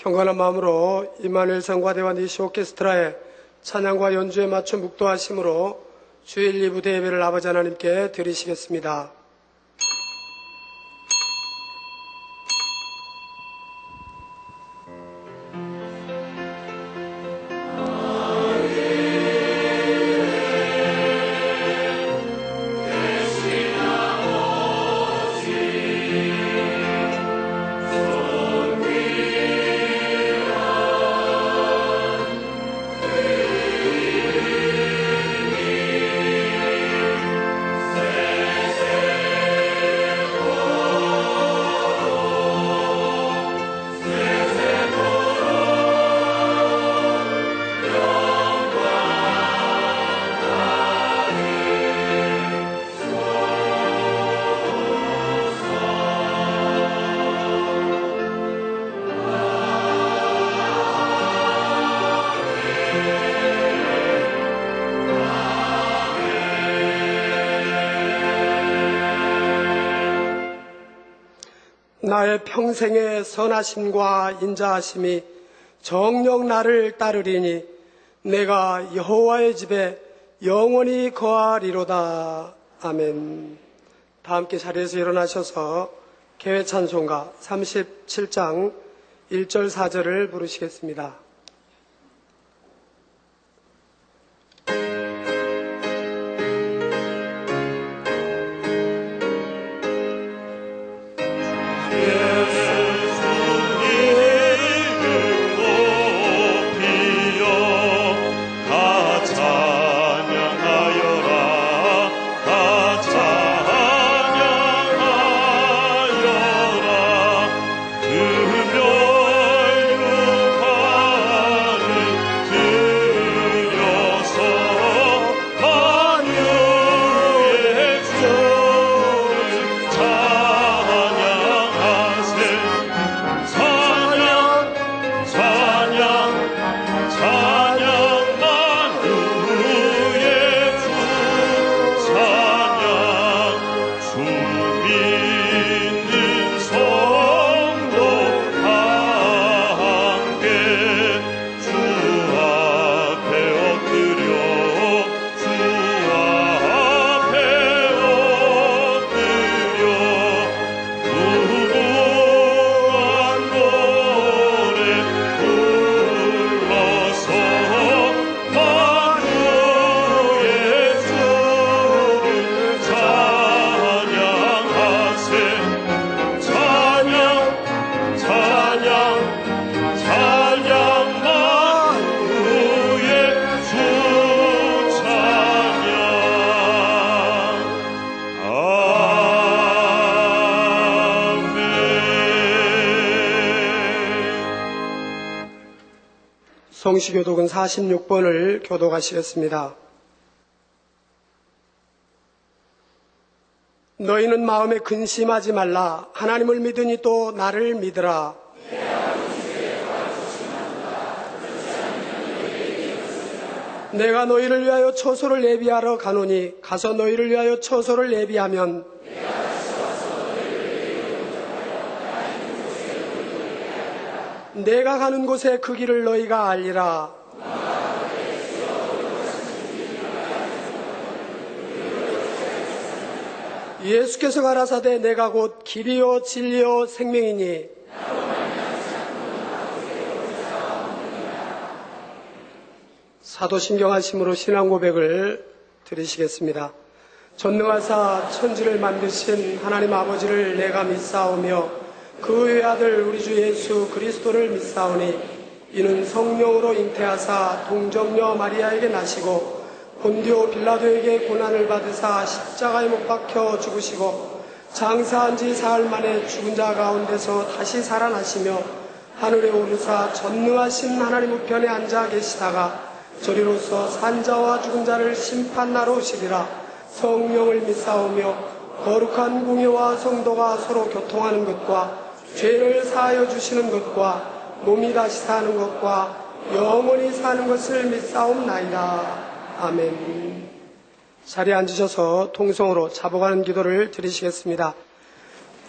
경건한 마음으로 임마누엘 성가대와 니시 오케스트라의 찬양과 연주에 맞춰 묵도하심으로 주일 2부 예배를 아버지 하나님께 드리시겠습니다. 나의 평생의 선하심과 인자하심이 정녕 나를 따르리니 내가 여호와의 집에 영원히 거하리로다. 아멘. 다 함께 자리에서 일어나셔서 개회 찬송가 37장 1절 4절을 부르시겠습니다. 성시교독은 46번을 교독하시겠습니다. 너희는 마음에 근심하지 말라. 하나님을 믿으니 또 나를 믿으라. 내가 너희를 위하여 처소를 예비하러 가노니 가서 너희를 위하여 처소를 예비하면 내가 가는 곳에 그 길을 너희가 알리라. 예수께서 가라사대 내가 곧 길이요 진리요 생명이니 사도신경하심으로 신앙 고백을 드리시겠습니다. 전능하사 천지를 만드신 하나님 아버지를 내가 믿사오며 그 외아들 우리 주 예수 그리스도를 믿사오니 이는 성령으로 잉태하사 동정녀 마리아에게 나시고 본디오 빌라도에게 고난을 받으사 십자가에 못 박혀 죽으시고 장사한 지 사흘 만에 죽은 자 가운데서 다시 살아나시며 하늘에 오르사 전능하신 하나님 우편에 앉아 계시다가 저리로서 산자와 죽은 자를 심판하러 오시리라. 성령을 믿사오며 거룩한 공예와 성도가 서로 교통하는 것과 죄를 사하여 주시는 것과 몸이 다시 사는 것과 영원히 사는 것을 믿사옵나이다. 아멘. 자리에 앉으셔서 통성으로 자복하는 기도를 드리시겠습니다.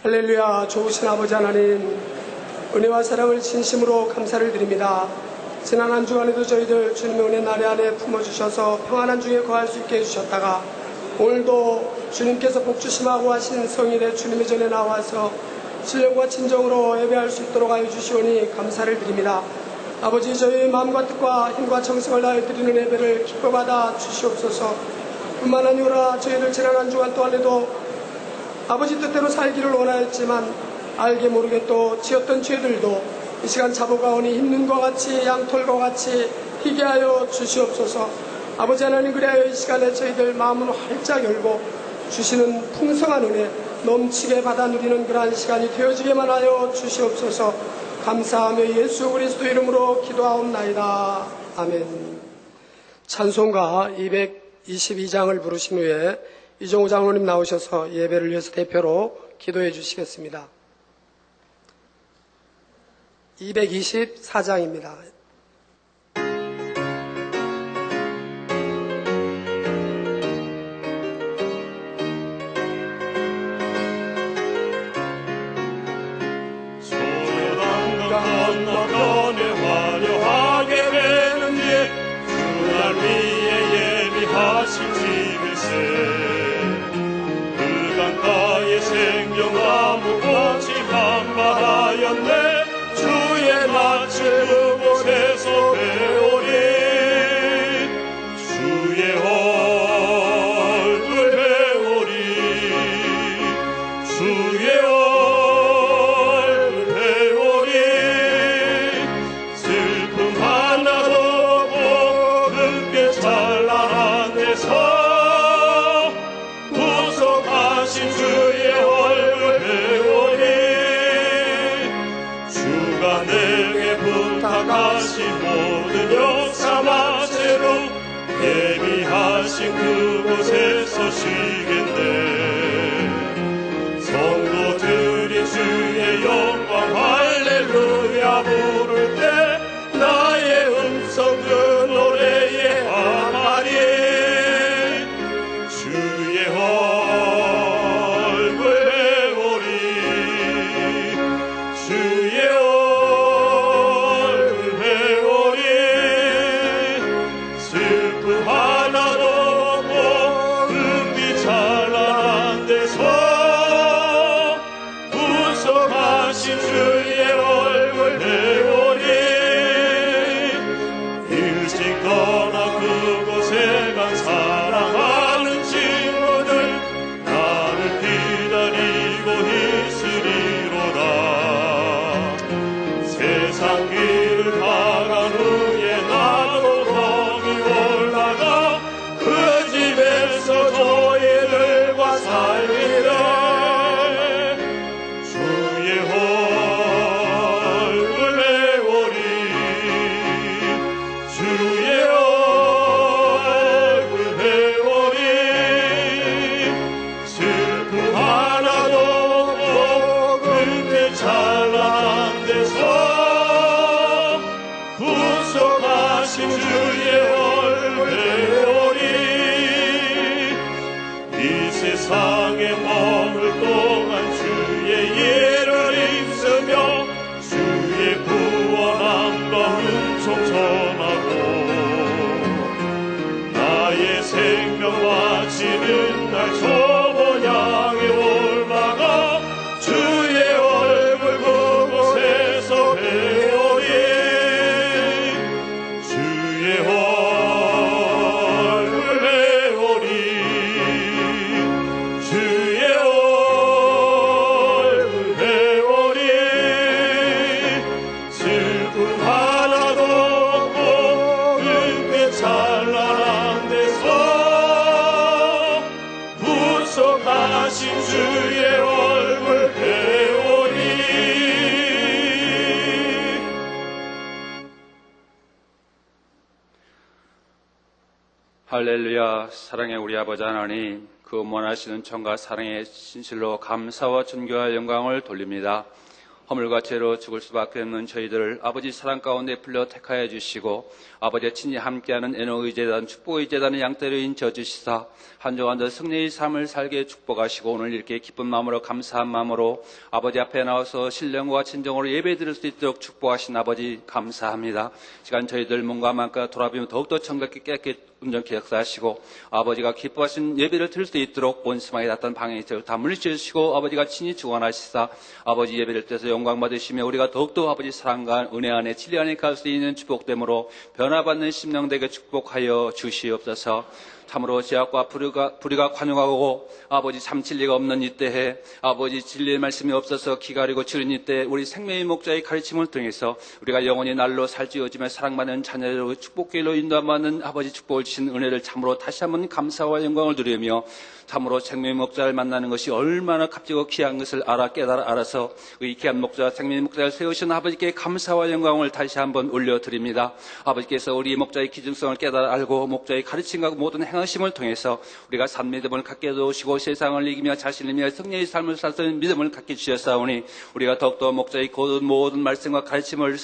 할렐루야. 좋으신 아버지 하나님, 은혜와 사랑을 진심으로 감사를 드립니다. 지난 한 주간에도 저희들 주님의 은혜 나래 안에 품어주셔서 평안한 중에 거할 수 있게 해주셨다가 오늘도 주님께서 복주심하고 하신 성일에 주님의 전에 나와서 신령과 친정으로 예배할 수 있도록 하여 주시오니 감사를 드립니다. 아버지, 저희의 마음과 뜻과 힘과 정성을 다해 드리는 예배를 기뻐 받아 주시옵소서. 뿐만 아니라 저희들 지난 한 주간 동안에도 아버지 뜻대로 살기를 원하였지만 알게 모르게 또 지었던 죄들도 이 시간 잡아가오니 힘든 것 같이 양털과 같이 희게 하여 주시옵소서. 아버지 하나님, 그리하여 이 시간에 저희들 마음을 활짝 열고 주시는 풍성한 은혜 넘치게 받아 누리는 그러한 시간이 되어지게만 하여 주시옵소서. 감사하며 예수 그리스도 이름으로 기도하옵나이다. 아멘. 찬송가 222장을 부르신 후에 이종우 장로님 나오셔서 예배를 위해서 대표로 기도해 주시겠습니다. 224장입니다. 건너편에 화려하게 되는 그날 위에 예비하신 집일세. 그 강가에 생명나무 꽃이 한바하였네. 주의 낯을 그곳에서 배우리. 주의 얼굴 배우리. 주의 얼굴 배우리. 슬픔 하나도 없고 흙에 찬란한 데서 구속하신 주의 얼굴 배우리. 주가 내게 부탁하신 모든 역사 마세로 예비하신 그곳에서 쉬겠네. 성도들이 주의 영광 할렐루야 부를 때 나의 음성 그 노래에 하나리. 주의 얼굴 배우리. 주의 얼굴 배우리. 슬픔 하나도 없고 흙이 찬란한 데서 구속하신 주의 얼굴 배우리. 일찍 떠나 그곳에 간 사랑하는 친구들 나를 기다리고 있으리로다. 세상 길을 가간 후에 나도 거기 올라가 그 집에서 저희들과 살리래. 주의 얼굴 배우리. 주의 얼굴 배우리. 슬픔 하나도 없고 흙에 찬란한 데서 구속하신 주의 얼굴 배우리. 이 세상에 머물 동안 주의 예를 입으며 주의 구원함과 은총 전하고 나의 생명 바치는 날 저 모양에 올라가 주의 얼굴 그곳에서 배우리. 주의 얼굴 배우리. 주의 얼굴 배우리. 슬픔 하나도 없고 흙에 찬란한 데서 구속하신 주의 얼굴 배우리. 할렐루야. 사랑의 우리 아버지 하나님, 그 원하시는 청과 사랑의 진실로 감사와 존귀와 영광을 돌립니다. 허물과 죄로 죽을 수밖에 없는 저희들을 아버지 사랑 가운데 불러 택하여 주시고 아버지의 친히 함께하는 에노의 제단 축복의 제단을 양떼로 인쳐 주시사 한 주간 더 승리의 삶을 살게 축복하시고 오늘 이렇게 기쁜 마음으로 감사한 마음으로 아버지 앞에 나와서 신령과 진정으로 예배 드릴 수 있도록 축복하신 아버지 감사합니다. 시간 저희들 몸과 마음과 돌아보면 더욱더 정답게 깨끗 온전히 역사하시고 아버지가 기뻐하신 예배를 드릴 수 있도록 원수마에 났던 방해의 죄를 다 물리쳐주시고 아버지가 친히 주관하시사 아버지 예배를 통해서 영광 받으시며 우리가 더욱더 아버지 사랑과 은혜 안에 진리 안에 갈 수 있는 축복됨으로 변화받는 심령 되게 축복하여 주시옵소서. 참으로 죄악과 불의가 관용하고 아버지 참 진리가 없는 이때에 아버지 진리의 말씀이 없어서 기가리고 치른 이때 우리 생명의 목자의 가르침을 통해서 우리가 영원히 날로 살찌워지며 사랑받는 자녀로 축복길로 인도받는 아버지 축복을 주신 은혜를 참으로 다시 한번 감사와 영광을 드리며 참으로 생명의 목자를 만나는 것이 얼마나 값지고 귀한 것을 알아서 이 귀한 목자 생명의 목자를 세우신 아버지께 감사와 영광을 다시 한번 올려드립니다. 아버지께서 우리 목자의 기중성을 깨달아 알고 목자의 가르침과 모든 행하심을 통해서 우리가 산 믿음을 갖게 해주시고 세상을 이기며 자신을 위하여 승리의 삶을 살 수 있는 믿음을 갖게 주셨사오니 우리가 더욱더 목자의 모든 말씀과 가르침을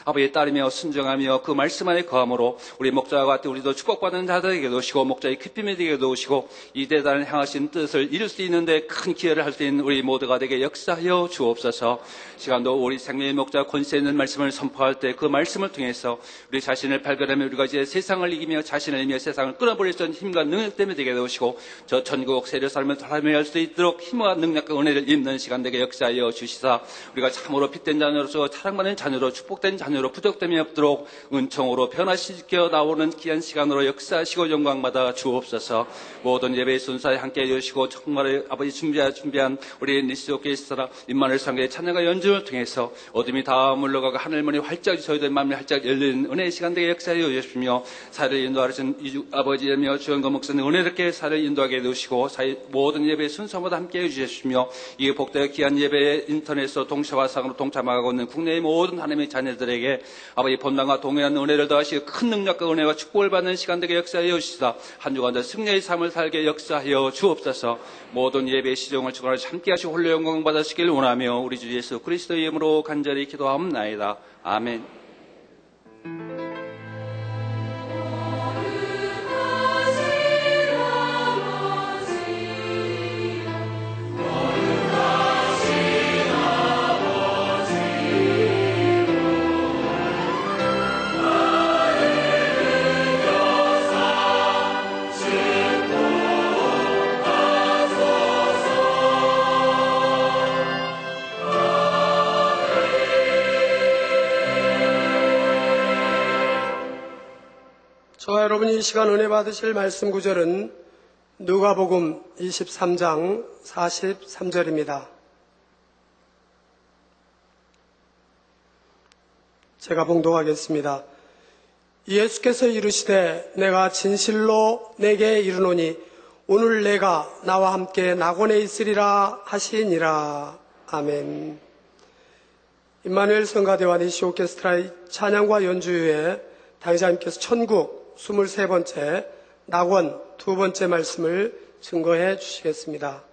아버지에 따르며 순종하며 그 말씀 안에 거함으로 우리 목자와 같이 우리도 축복받는 자들에게 도우시고 목자의 깊임이 되게 도우시고 이 대단을 향하신 뜻을 이룰 수 있는데 큰 기여를 할 수 있는 우리 모두가 되게 역사하여 주옵소서. 시간도 우리 생명의 목자 권세 있는 말씀을 선포할 때 그 말씀을 통해서 우리 자신을 발견하며 우리가 이제 세상을 이기며 자신을 이기며 세상을 끊어버릴 수 있는 힘과 능력 때문에 되게 되시고 저 천국 세력 삶을 살아내야 할 수 있도록 힘과 능력과 은혜를 입는 시간 되게 역사하여 주시사 우리가 참으로 빛된 자녀로서 사랑받는 자녀로 축복된 자녀로 부족됨이 없도록 은총으로 변화시켜 나오는 귀한 시간으로 역사하시고 영광받아 주옵소서. 모든 예배의 순서에 함께해 주시고 정말 아버지 준비한 우리 니스 오케스트라 임마누엘 상교의 찬양과 연주를 통해서 어둠이 다 물러가고 하늘문이 활짝 저희들 마음이 활짝 열리는 은혜의 시간 되게 역사하여 주시며 사를 인도하신 아버지이며 주연과 목사님 은혜롭게 사를 인도하게 해주시고 모든 예배의 순서마다 함께해 주시며 이 복되어 귀한 예배에 인터넷으로 동시화상으로 동참하고 있는 국내의 모든 하나님의 자녀들에게 아버지 본당과 동일한 은혜를 더하시고 큰 능력과 은혜와 축복을 받는 시간 되게 역사하여 주시사 한 주간 더 승리의 삶을 살게 역사하여 주옵소서. 모든 예배의 시종을 주관하시 함께 하시고 홀로 영광 받으시길 원하며 우리 주 예수 그리스도의 이름으로 간절히 기도하옵나이다. 아멘. 저와 여러분이 이 시간 은혜 받으실 말씀 구절은 누가복음 23장 43절입니다. 제가 봉독하겠습니다. 예수께서 이르시되 내가 진실로 내게 이르노니 오늘 내가 나와 함께 낙원에 있으리라 하시니라. 아멘. 임마누엘 성가대와 니시 오케스트라의 찬양과 연주 후에 당사님께서 천국 23번째 낙원 2번째 말씀을 증거해 주시겠습니다.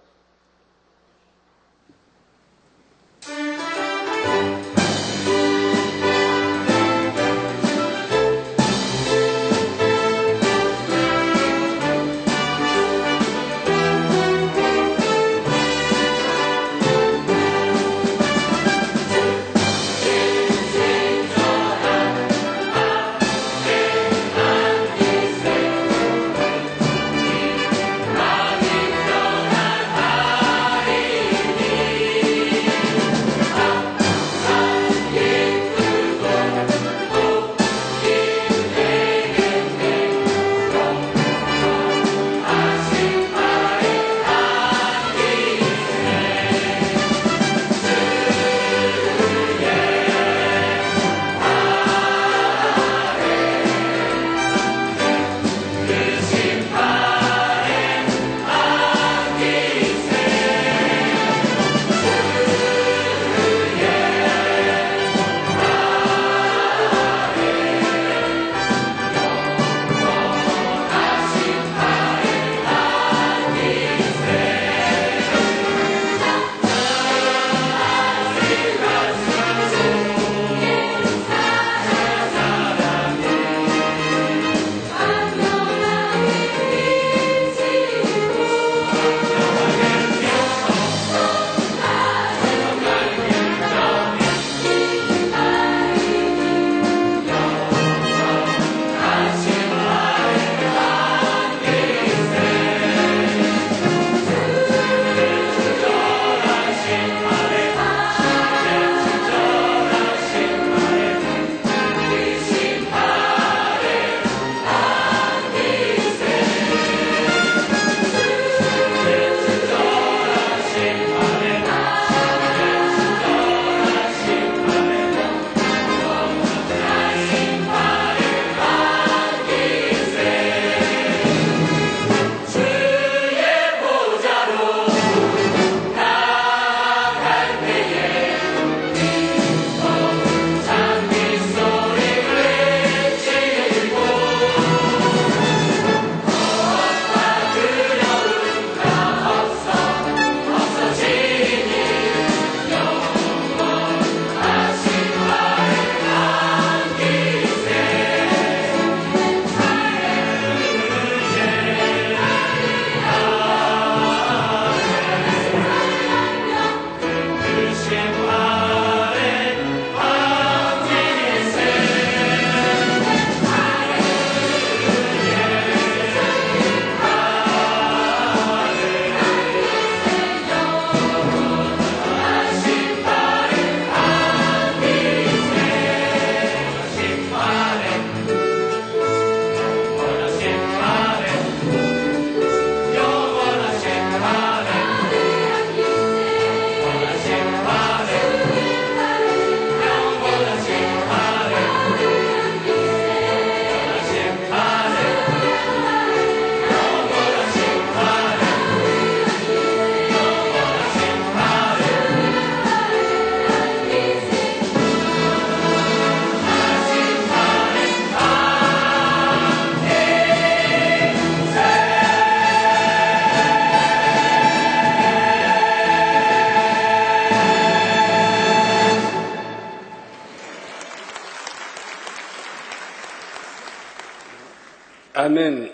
아멘.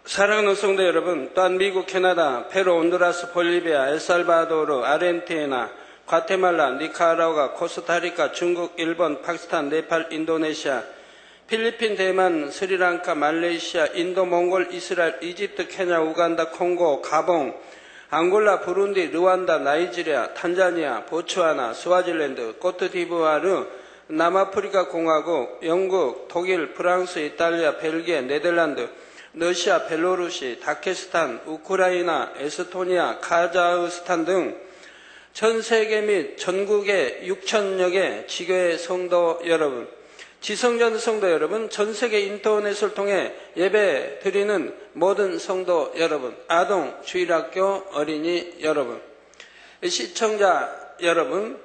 사랑하는 성도 여러분, 또한 미국, 캐나다, 페루, 온두라스, 볼리비아, 엘살바도르, 아르헨티나, 과테말라, 니카라과, 코스타리카, 중국, 일본, 파키스탄, 네팔, 인도네시아, 필리핀, 대만, 스리랑카, 말레이시아, 인도, 몽골, 이스라엘, 이집트, 케냐, 우간다, 콩고, 가봉, 앙골라, 부룬디, 르완다, 나이지리아, 탄자니아, 보츠와나, 스와질랜드, 코트디부아르, 남아프리카 공화국, 영국, 독일, 프랑스, 이탈리아, 벨기에, 네덜란드, 러시아, 벨로루시, 다케스탄, 우크라이나, 에스토니아, 카자흐스탄 등 전 세계 및 전국의 6천여 개 지교회 성도 여러분, 지성전 성도 여러분, 전 세계 인터넷을 통해 예배 드리는 모든 성도 여러분, 아동 주일학교 어린이 여러분, 시청자 여러분,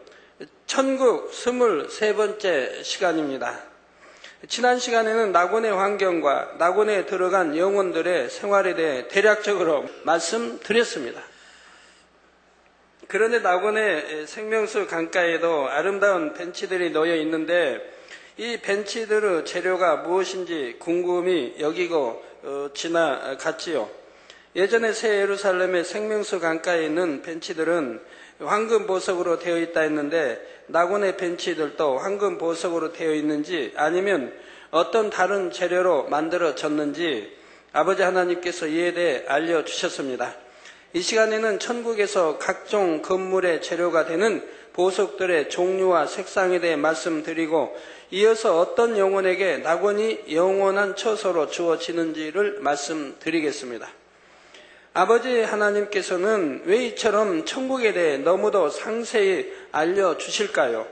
천국 23번째 시간입니다. 지난 시간에는 낙원의 환경과 낙원에 들어간 영혼들의 생활에 대해 대략적으로 말씀드렸습니다. 그런데 낙원의 생명수 강가에도 아름다운 벤치들이 놓여 있는데 이 벤치들의 재료가 무엇인지 궁금히 여기고 지나갔지요. 예전에 새 예루살렘의 생명수 강가에 있는 벤치들은 황금 보석으로 되어 있다 했는데 낙원의 벤치들도 황금 보석으로 되어 있는지 아니면 어떤 다른 재료로 만들어졌는지 아버지 하나님께서 이에 대해 알려주셨습니다. 이 시간에는 천국에서 각종 건물의 재료가 되는 보석들의 종류와 색상에 대해 말씀드리고 이어서 어떤 영혼에게 낙원이 영원한 처소로 주어지는지를 말씀드리겠습니다. 아버지 하나님께서는 왜 이처럼 천국에 대해 너무도 상세히 알려주실까요?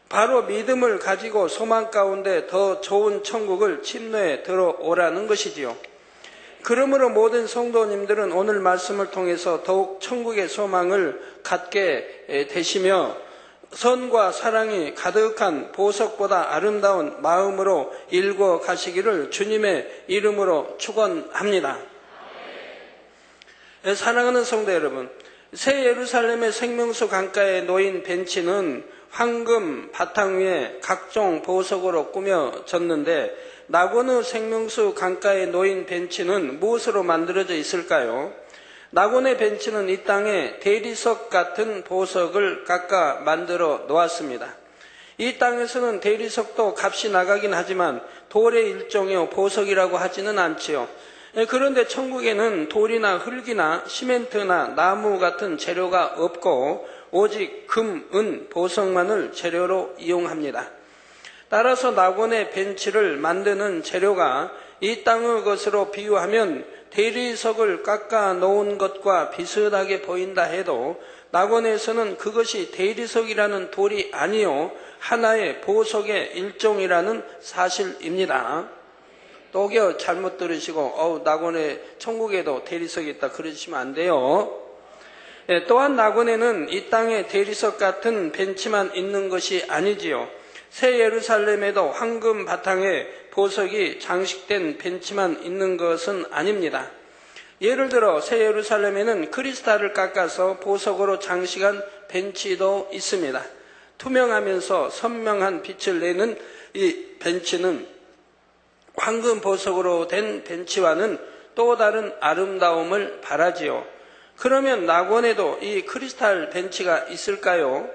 바로 믿음을 가지고 소망 가운데 더 좋은 천국을 침노에 들어오라는 것이지요. 그러므로 모든 성도님들은 오늘 말씀을 통해서 더욱 천국의 소망을 갖게 되시며 선과 사랑이 가득한 보석보다 아름다운 마음으로 일궈 가시기를 주님의 이름으로 축원합니다. 사랑하는 성도 여러분, 새 예루살렘의 생명수 강가에 놓인 벤치는 황금 바탕 위에 각종 보석으로 꾸며졌는데 낙원의 생명수 강가에 놓인 벤치는 무엇으로 만들어져 있을까요? 낙원의 벤치는 이 땅에 대리석 같은 보석을 깎아 만들어 놓았습니다. 이 땅에서는 대리석도 값이 나가긴 하지만 돌의 일종의 보석이라고 하지는 않지요. 그런데 천국에는 돌이나 흙이나 시멘트나 나무 같은 재료가 없고 오직 금, 은, 보석만을 재료로 이용합니다. 따라서 낙원의 벤치를 만드는 재료가 이 땅의 것으로 비유하면 대리석을 깎아 놓은 것과 비슷하게 보인다 해도 낙원에서는 그것이 대리석이라는 돌이 아니요 하나의 보석의 일종이라는 사실입니다. 또겨 잘못 들으시고 낙원에 천국에도 대리석이 있다 그러시면 안 돼요. 또한 낙원에는 이 땅에 대리석 같은 벤치만 있는 것이 아니지요. 새 예루살렘에도 황금 바탕에 보석이 장식된 벤치만 있는 것은 아닙니다. 예를 들어 새 예루살렘에는 크리스탈을 깎아서 보석으로 장식한 벤치도 있습니다. 투명하면서 선명한 빛을 내는 이 벤치는 황금 보석으로 된 벤치와는 또 다른 아름다움을 바라지요. 그러면 낙원에도 이 크리스탈 벤치가 있을까요?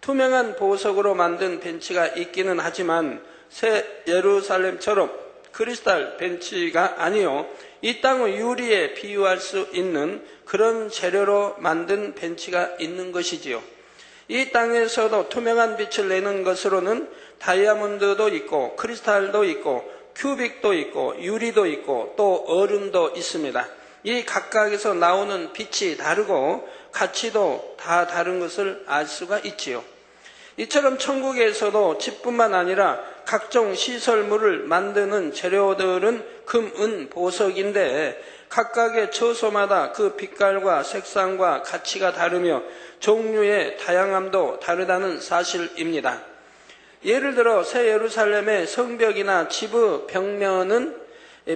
투명한 보석으로 만든 벤치가 있기는 하지만 새 예루살렘처럼 크리스탈 벤치가 아니요 이 땅의 유리에 비유할 수 있는 그런 재료로 만든 벤치가 있는 것이지요. 이 땅에서도 투명한 빛을 내는 것으로는 다이아몬드도 있고 크리스탈도 있고 큐빅도 있고 유리도 있고 또 얼음도 있습니다. 이 각각에서 나오는 빛이 다르고 가치도 다 다른 것을 알 수가 있지요. 이처럼 천국에서도 집뿐만 아니라 각종 시설물을 만드는 재료들은 금, 은, 보석인데 각각의 처소마다 그 빛깔과 색상과 가치가 다르며 종류의 다양함도 다르다는 사실입니다. 예를 들어 새 예루살렘의 성벽이나 집의 벽면은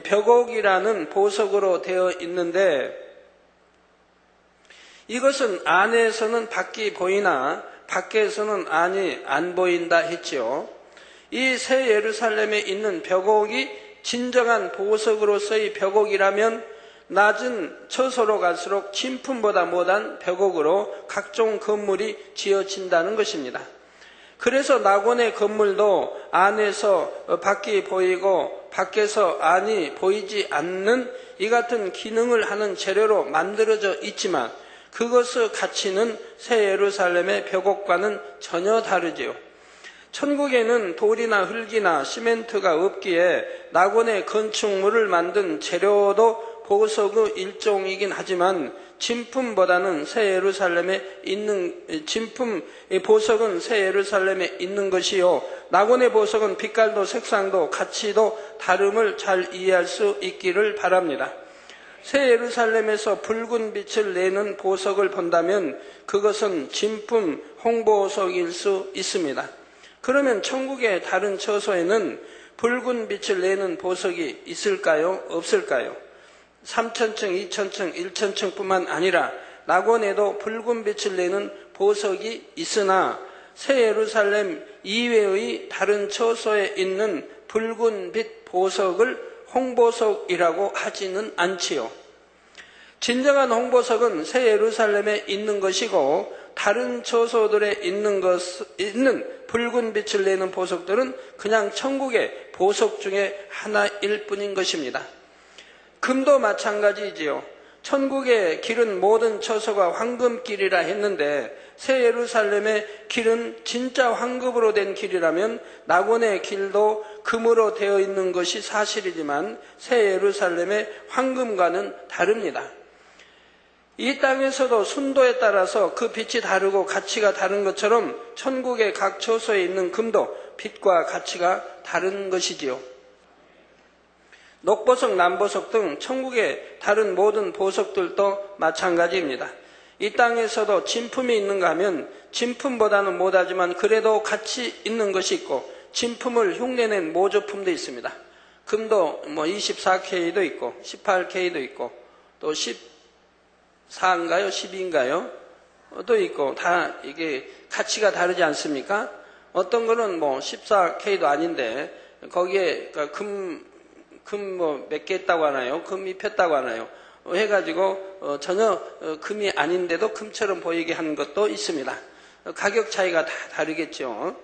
벽옥이라는 보석으로 되어 있는데 이것은 안에서는 밖이 보이나 밖에서는 안이 안 보인다 했지요. 이 새 예루살렘에 있는 벽옥이 진정한 보석으로서의 벽옥이라면 낮은 처소로 갈수록 진품보다 못한 벽옥으로 각종 건물이 지어진다는 것입니다. 그래서 낙원의 건물도 안에서 밖이 보이고 밖에서 안이 보이지 않는 이 같은 기능을 하는 재료로 만들어져 있지만 그것의 가치는 새 예루살렘의 벽옥과는 전혀 다르지요. 천국에는 돌이나 흙이나 시멘트가 없기에 낙원의 건축물을 만든 재료도 보석의 일종이긴 하지만 진품보다는 새 예루살렘에 있는 보석은 새 예루살렘에 있는 것이요, 낙원의 보석은 빛깔도 색상도 가치도 다름을 잘 이해할 수 있기를 바랍니다. 새 예루살렘에서 붉은 빛을 내는 보석을 본다면 그것은 진품 홍보석일 수 있습니다. 그러면 천국의 다른 처소에는 붉은 빛을 내는 보석이 있을까요? 없을까요? 3천층, 2천층, 1천층뿐만 아니라 낙원에도 붉은 빛을 내는 보석이 있으나 새 예루살렘 이외의 다른 처소에 있는 붉은 빛 보석을 홍보석이라고 하지는 않지요. 진정한 홍보석은 새 예루살렘에 있는 것이고 다른 처소들에 있는 붉은 빛을 내는 보석들은 그냥 천국의 보석 중에 하나일 뿐인 것입니다. 금도 마찬가지이지요. 천국의 길은 모든 처소가 황금길이라 했는데 새 예루살렘의 길은 진짜 황금으로 된 길이라면 낙원의 길도 금으로 되어 있는 것이 사실이지만 새 예루살렘의 황금과는 다릅니다. 이 땅에서도 순도에 따라서 그 빛이 다르고 가치가 다른 것처럼 천국의 각 처소에 있는 금도 빛과 가치가 다른 것이지요. 녹보석, 남보석 등 천국의 다른 모든 보석들도 마찬가지입니다. 이 땅에서도 진품이 있는가 하면 진품보다는 못하지만 그래도 가치 있는 것이 있고 진품을 흉내낸 모조품도 있습니다. 금도 24K도 있고 18K도 있고 또 14인가요? 12인가요? 또 있고 다 이게 가치가 다르지 않습니까? 어떤 거는 14K도 아닌데 거기에 금 몇 개 있다고 하나요? 금이 폈다고 하나요? 해가지고 전혀 금이 아닌데도 금처럼 보이게 하는 것도 있습니다. 가격 차이가 다 다르겠죠.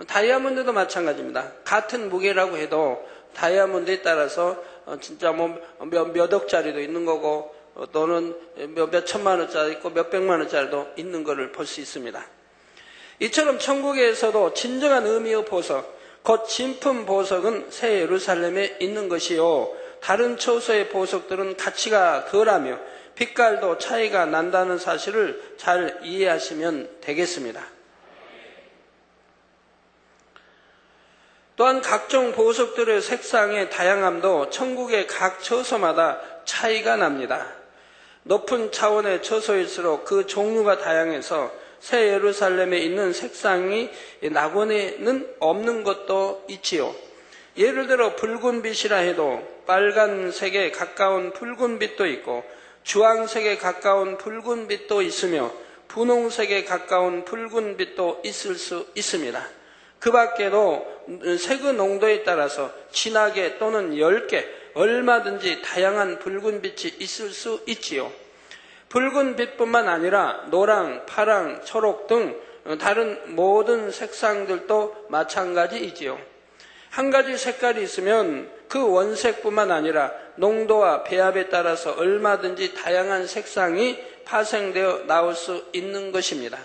다이아몬드도 마찬가지입니다. 같은 무게라고 해도 다이아몬드에 따라서 진짜 몇 억짜리도 있는 거고 또는 몇 천만 원짜리 있고 몇 백만 원짜리도 있는 것을 볼 수 있습니다. 이처럼 천국에서도 진정한 의미의 보석, 곧 진품 보석은 새 예루살렘에 있는 것이요, 다른 처소의 보석들은 가치가 덜하며 빛깔도 차이가 난다는 사실을 잘 이해하시면 되겠습니다. 또한 각종 보석들의 색상의 다양함도 천국의 각 처소마다 차이가 납니다. 높은 차원의 처소일수록 그 종류가 다양해서 새 예루살렘에 있는 색상이 낙원에는 없는 것도 있지요. 예를 들어 붉은 빛이라 해도 빨간색에 가까운 붉은 빛도 있고 주황색에 가까운 붉은 빛도 있으며 분홍색에 가까운 붉은 빛도 있을 수 있습니다. 그 밖에도 색의 농도에 따라서 진하게 또는 엷게 얼마든지 다양한 붉은 빛이 있을 수 있지요. 붉은 빛뿐만 아니라 노랑, 파랑, 초록 등 다른 모든 색상들도 마찬가지이지요. 한 가지 색깔이 있으면 그 원색뿐만 아니라 농도와 배합에 따라서 얼마든지 다양한 색상이 파생되어 나올 수 있는 것입니다.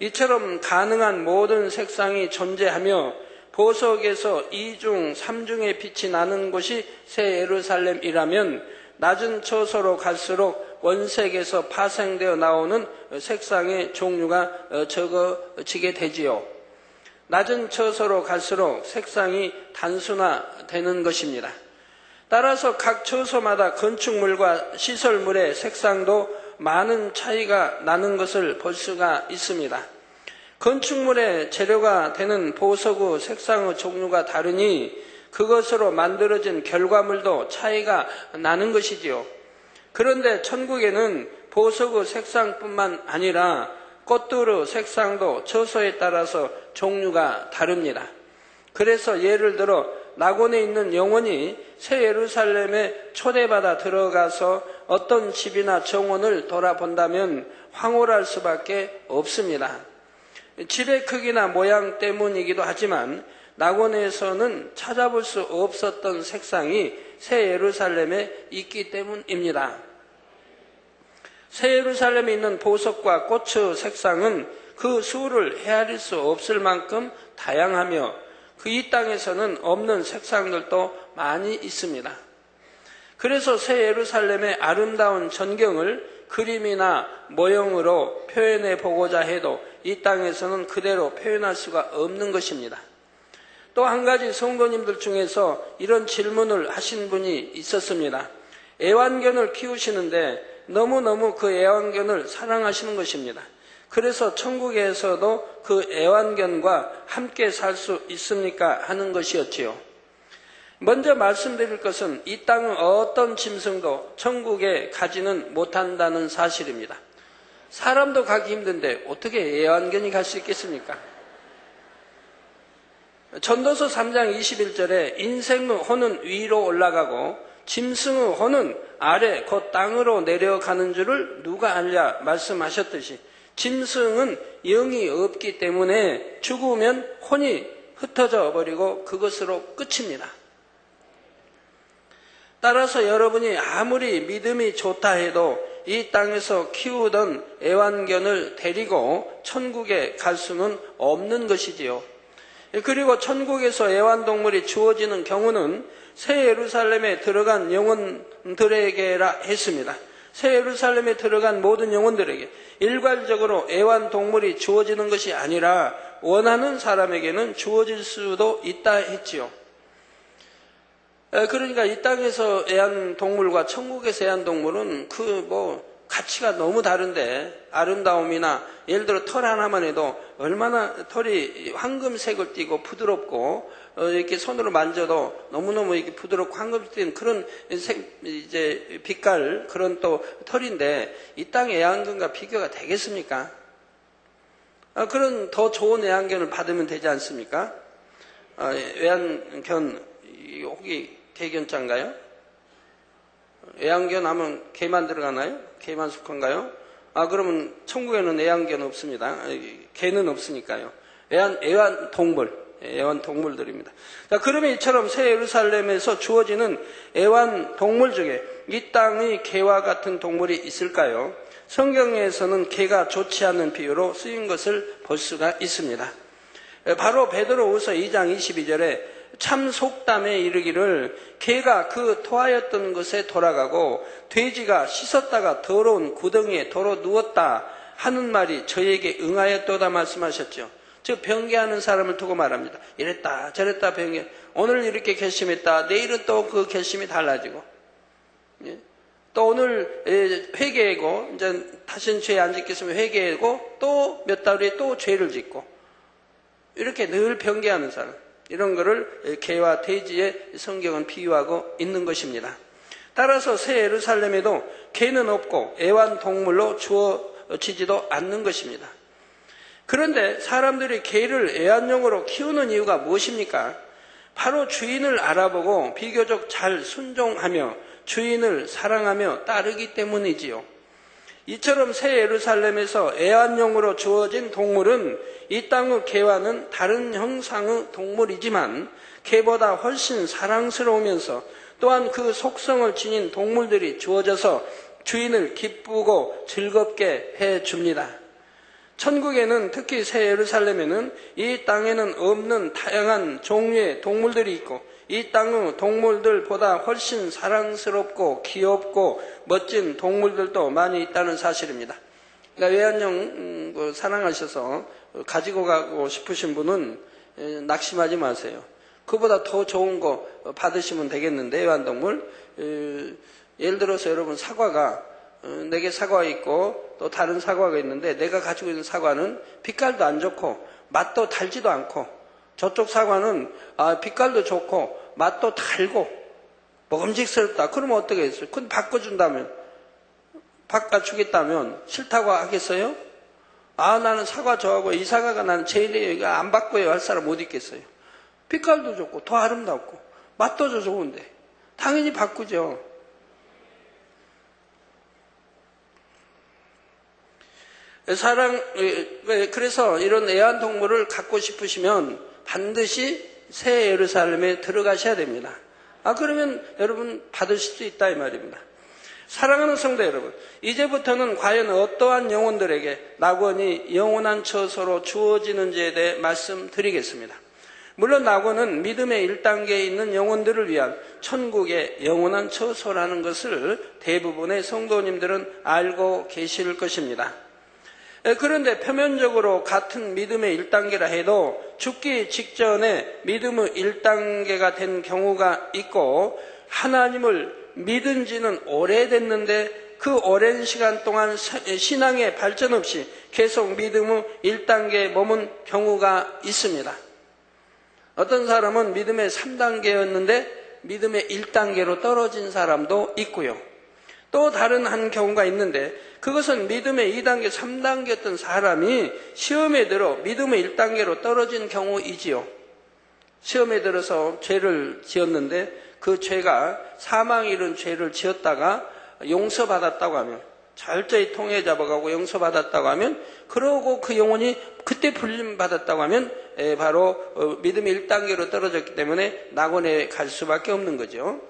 이처럼 가능한 모든 색상이 존재하며 보석에서 2중, 3중의 빛이 나는 곳이 새 예루살렘이라면 낮은 처소로 갈수록 원색에서 파생되어 나오는 색상의 종류가 적어지게 되지요. 낮은 처소로 갈수록 색상이 단순화되는 것입니다. 따라서 각 처소마다 건축물과 시설물의 색상도 많은 차이가 나는 것을 볼 수가 있습니다. 건축물의 재료가 되는 보석의 색상의 종류가 다르니 그것으로 만들어진 결과물도 차이가 나는 것이지요. 그런데 천국에는 보석의 색상뿐만 아니라 꽃두루 색상도 처소에 따라서 종류가 다릅니다. 그래서 예를 들어 낙원에 있는 영혼이 새 예루살렘에 초대받아 들어가서 어떤 집이나 정원을 돌아본다면 황홀할 수밖에 없습니다. 집의 크기나 모양 때문이기도 하지만 낙원에서는 찾아볼 수 없었던 색상이 새 예루살렘에 있기 때문입니다. 새 예루살렘에 있는 보석과 꽃의 색상은 그 수를 헤아릴 수 없을 만큼 다양하며 그 이 땅에서는 없는 색상들도 많이 있습니다. 그래서 새 예루살렘의 아름다운 전경을 그림이나 모형으로 표현해 보고자 해도 이 땅에서는 그대로 표현할 수가 없는 것입니다. 또 한 가지 성도님들 중에서 이런 질문을 하신 분이 있었습니다. 애완견을 키우시는데 너무너무 그 애완견을 사랑하시는 것입니다. 그래서 천국에서도 그 애완견과 함께 살 수 있습니까? 하는 것이었지요. 먼저 말씀드릴 것은 이 땅의 어떤 짐승도 천국에 가지는 못한다는 사실입니다. 사람도 가기 힘든데 어떻게 애완견이 갈 수 있겠습니까? 전도서 3장 21절에 인생의 혼은 위로 올라가고 짐승의 혼은 아래 곧 땅으로 내려가는 줄을 누가 알랴 말씀하셨듯이 짐승은 영이 없기 때문에 죽으면 혼이 흩어져 버리고 그것으로 끝입니다. 따라서 여러분이 아무리 믿음이 좋다 해도 이 땅에서 키우던 애완견을 데리고 천국에 갈 수는 없는 것이지요. 그리고 천국에서 애완동물이 주어지는 경우는 새 예루살렘에 들어간 영혼들에게라 했습니다. 새 예루살렘에 들어간 모든 영혼들에게 일괄적으로 애완동물이 주어지는 것이 아니라 원하는 사람에게는 주어질 수도 있다 했지요. 그러니까 이 땅에서 애완동물과 천국에서 애완동물은 가치가 너무 다른데 아름다움이나 예를 들어 털 하나만 해도 얼마나 털이 황금색을 띠고 부드럽고 이렇게 손으로 만져도 너무너무 이렇게 부드럽고 황금색 띠는 그런 이제 빛깔 그런 또 털인데 이 땅의 애완견과 비교가 되겠습니까? 그런 더 좋은 애완견을 받으면 되지 않습니까? 애완견 혹이 개견자인가요? 애완견 하면 개만 들어가나요? 개만 속한가요? 그러면 천국에는 애완견 없습니다. 개는 없으니까요. 애완동물들입니다. 자, 그러면 이처럼 새 예루살렘에서 주어지는 애완동물 중에 이 땅의 개와 같은 동물이 있을까요? 성경에서는 개가 좋지 않은 비유로 쓰인 것을 볼 수가 있습니다. 바로 베드로후서 2장 22절에 참 속담에 이르기를 개가 그 토하였던 것에 돌아가고 돼지가 씻었다가 더러운 구덩이에 도로 누웠다 하는 말이 저에게 응하였도다 말씀하셨죠. 즉 변개하는 사람을 두고 말합니다. 이랬다 저랬다 변개. 오늘 이렇게 결심했다 내일은 또 그 결심이 달라지고 또 오늘 회개하고 이제 다시는 죄 안 짓겠으면 회개하고 또 몇 달 후에 또 죄를 짓고 이렇게 늘 변개하는 사람. 이런 거를 개와 돼지에 성경은 비유하고 있는 것입니다. 따라서 새 예루살렘에도 개는 없고 애완동물로 주어지지도 않는 것입니다. 그런데 사람들이 개를 애완용으로 키우는 이유가 무엇입니까? 바로 주인을 알아보고 비교적 잘 순종하며 주인을 사랑하며 따르기 때문이지요. 이처럼 새 예루살렘에서 애완용으로 주어진 동물은 이 땅의 개와는 다른 형상의 동물이지만 개보다 훨씬 사랑스러우면서 또한 그 속성을 지닌 동물들이 주어져서 주인을 기쁘고 즐겁게 해줍니다. 천국에는 특히 새 예루살렘에는 이 땅에는 없는 다양한 종류의 동물들이 있고 이 땅의 동물들보다 훨씬 사랑스럽고 귀엽고 멋진 동물들도 많이 있다는 사실입니다. 그러니까 애완용 사랑하셔서 가지고 가고 싶으신 분은 낙심하지 마세요. 그보다 더 좋은 거 받으시면 되겠는데 애완동물. 예를 들어서 여러분 사과가 내게 사과가 있고 또 다른 사과가 있는데 내가 가지고 있는 사과는 빛깔도 안 좋고 맛도 달지도 않고 저쪽 사과는 빛깔도 좋고 맛도 달고 먹음직스럽다. 그러면 어떻게 했어요? 그건 바꿔주겠다면 싫다고 하겠어요? 나는 사과 좋아하고 이 사과가 나는 제일이에요. 이거 안 바꿔요 할 사람 못 있겠어요. 빛깔도 좋고 더 아름답고 맛도 더 좋은데 당연히 바꾸죠. 그래서 이런 애완동물을 갖고 싶으시면 반드시 새 예루살렘에 들어가셔야 됩니다. 그러면 여러분 받으실 수 있다 이 말입니다. 사랑하는 성도 여러분, 이제부터는 과연 어떠한 영혼들에게 낙원이 영원한 처소로 주어지는지에 대해 말씀드리겠습니다. 물론 낙원은 믿음의 1단계에 있는 영혼들을 위한 천국의 영원한 처소라는 것을 대부분의 성도님들은 알고 계실 것입니다. 그런데 표면적으로 같은 믿음의 1단계라 해도 죽기 직전에 믿음의 1단계가 된 경우가 있고 하나님을 믿은 지는 오래됐는데 그 오랜 시간 동안 신앙의 발전 없이 계속 믿음의 1단계에 머문 경우가 있습니다. 어떤 사람은 믿음의 3단계였는데 믿음의 1단계로 떨어진 사람도 있고요. 또 다른 한 경우가 있는데 그것은 믿음의 2단계, 3단계였던 사람이 시험에 들어 믿음의 1단계로 떨어진 경우이지요. 시험에 들어서 죄를 지었는데 그 죄가 사망에 이른 죄를 지었다가 용서받았다고 하면, 철저히 통해 잡아가고 용서받았다고 하면, 그러고 그 영혼이 그때 불림받았다고 하면 바로 믿음의 1단계로 떨어졌기 때문에 낙원에 갈 수밖에 없는 거죠.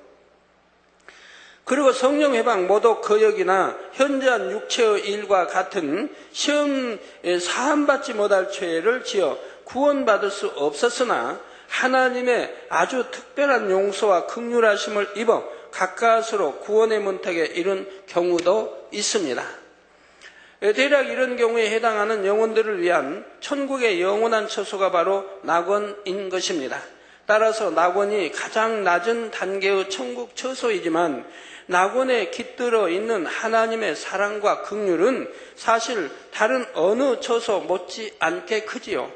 그리고 성령 회방, 모독, 거역이나 현저한 육체의 일과 같은 시험 사함받지 못할 죄를 지어 구원받을 수 없었으나 하나님의 아주 특별한 용서와 긍휼하심을 입어 가까스로 구원의 문턱에 이른 경우도 있습니다. 대략 이런 경우에 해당하는 영혼들을 위한 천국의 영원한 처소가 바로 낙원인 것입니다. 따라서 낙원이 가장 낮은 단계의 천국 처소이지만 낙원에 깃들어 있는 하나님의 사랑과 긍휼은 사실 다른 어느 처소 못지 않게 크지요.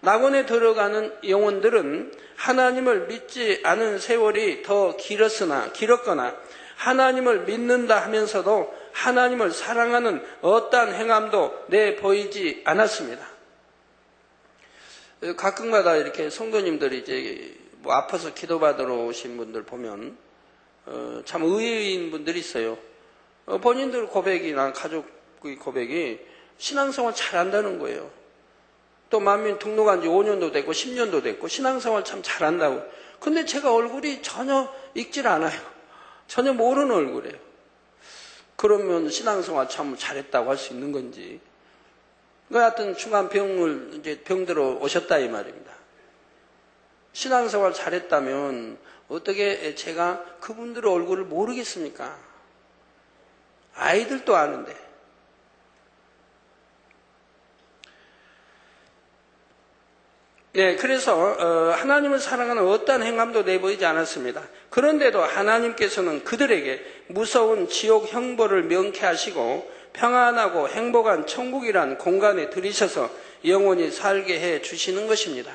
낙원에 들어가는 영혼들은 하나님을 믿지 않은 세월이 더 길었거나 하나님을 믿는다 하면서도 하나님을 사랑하는 어떠한 행함도 내보이지 않았습니다. 가끔가다 이렇게 성도님들이 이제 아파서 기도받으러 오신 분들 보면 참 의외인 분들이 있어요. 본인들 고백이나 가족의 고백이 신앙생활 잘한다는 거예요. 또 만민 등록한 지 5년도 됐고 10년도 됐고 신앙생활 참 잘한다고. 근데 제가 얼굴이 전혀 익질 않아요. 전혀 모르는 얼굴이에요. 그러면 신앙생활 참 잘했다고 할 수 있는 건지. 그 하여튼 중간 병들어 오셨다 이 말입니다. 신앙생활 잘했다면 어떻게 제가 그분들의 얼굴을 모르겠습니까? 아이들도 아는데. 네, 그래서 하나님을 사랑하는 어떠한 행함도 내보이지 않았습니다. 그런데도 하나님께서는 그들에게 무서운 지옥 형벌을 명쾌하시고 평안하고 행복한 천국이란 공간에 들이셔서 영원히 살게 해 주시는 것입니다.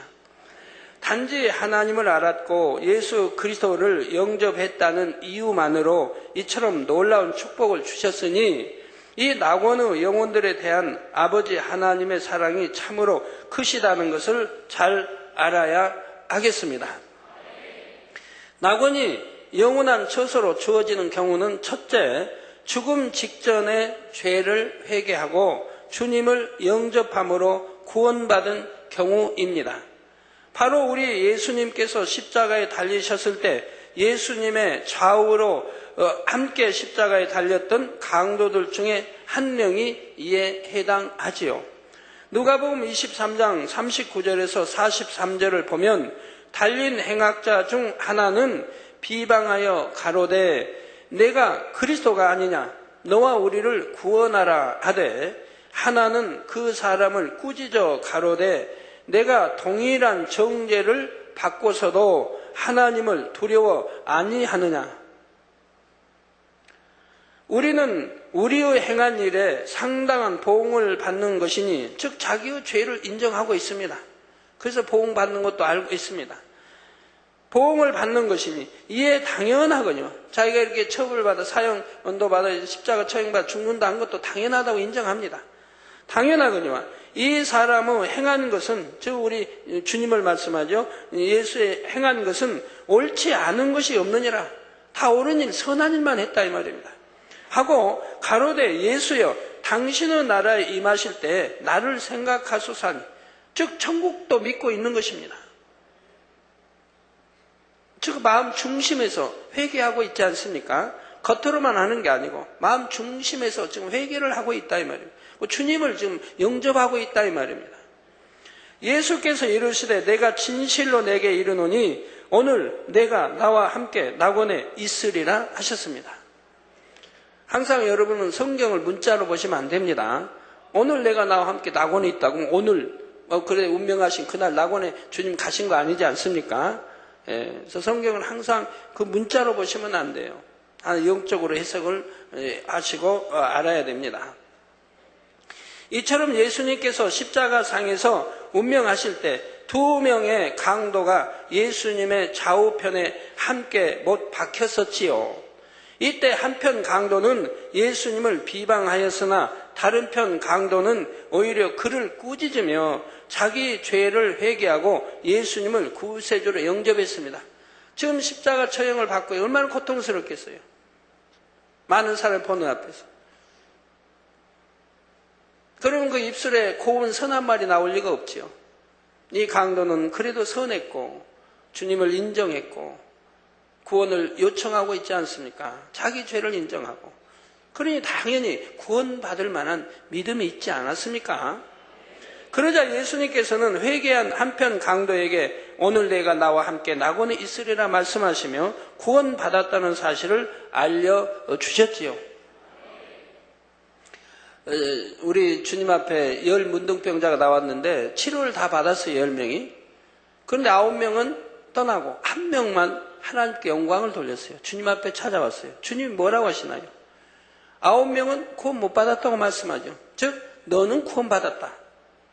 단지 하나님을 알았고 예수 그리스도를 영접했다는 이유만으로 이처럼 놀라운 축복을 주셨으니 이 낙원의 영혼들에 대한 아버지 하나님의 사랑이 참으로 크시다는 것을 잘 알아야 하겠습니다. 낙원이 영원한 처소로 주어지는 경우는 첫째, 죽음 직전에 죄를 회개하고 주님을 영접함으로 구원받은 경우입니다. 바로 우리 예수님께서 십자가에 달리셨을 때 예수님의 좌우로 함께 십자가에 달렸던 강도들 중에 한 명이 이에 해당하지요. 누가복음 23장 39절에서 43절을 보면 달린 행악자 중 하나는 비방하여 가로되 내가 그리스도가 아니냐 너와 우리를 구원하라 하되 하나는 그 사람을 꾸짖어 가로되 내가 동일한 정죄를 받고서도 하나님을 두려워 아니하느냐. 우리는 우리의 행한 일에 상당한 보응을 받는 것이니 즉 자기의 죄를 인정하고 있습니다. 그래서 보응받는 것도 알고 있습니다. 보응을 받는 것이니 이에 당연하거든요. 자기가 이렇게 처벌받아 사형 언도받아 십자가 처형받아 죽는다 한 것도 당연하다고 인정합니다. 당연하거니와 이 사람의 행한 것은, 즉 우리 주님을 말씀하죠. 예수의 행한 것은 옳지 않은 것이 없느니라. 다 옳은 일, 선한 일만 했다 이 말입니다. 하고 가로되 예수여 당신의 나라에 임하실 때 나를 생각하소서니, 즉 천국도 믿고 있는 것입니다. 즉 마음 중심에서 회개하고 있지 않습니까? 겉으로만 하는 게 아니고 마음 중심에서 지금 회개를 하고 있다 이 말입니다. 주님을 지금 영접하고 있다 이 말입니다. 예수께서 이르시되 내가 진실로 내게 이르노니 오늘 내가 나와 함께 낙원에 있으리라 하셨습니다. 항상 여러분은 성경을 문자로 보시면 안 됩니다. 오늘 내가 나와 함께 낙원에 있다고, 오늘 그래 운명하신 그날 낙원에 주님 가신 거 아니지 않습니까? 그래서 성경을 항상 그 문자로 보시면 안 돼요. 영적으로 해석을 하시고 알아야 됩니다. 이처럼 예수님께서 십자가상에서 운명하실 때 두 명의 강도가 예수님의 좌우편에 함께 못 박혔었지요. 이때 한편 강도는 예수님을 비방하였으나 다른 편 강도는 오히려 그를 꾸짖으며 자기 죄를 회개하고 예수님을 구세주로 영접했습니다. 지금 십자가 처형을 받고 얼마나 고통스럽겠어요. 많은 사람을 보는 앞에서. 그러면 그 입술에 고운 선한 말이 나올 리가 없지요. 이 강도는 그래도 선했고 주님을 인정했고 구원을 요청하고 있지 않습니까? 자기 죄를 인정하고. 그러니 당연히 구원받을 만한 믿음이 있지 않았습니까? 그러자 예수님께서는 회개한 한편 강도에게 오늘 내가 나와 함께 낙원에 있으리라 말씀하시며 구원받았다는 사실을 알려주셨지요. 우리 주님 앞에 10 문둥병자가 나왔는데 치료를 다 받았어요. 10명이. 그런데 9명은 떠나고 1명만 하나님께 영광을 돌렸어요. 주님 앞에 찾아왔어요. 주님이 뭐라고 하시나요? 9명은 구원 못 받았다고 말씀하죠. 즉 너는 구원 받았다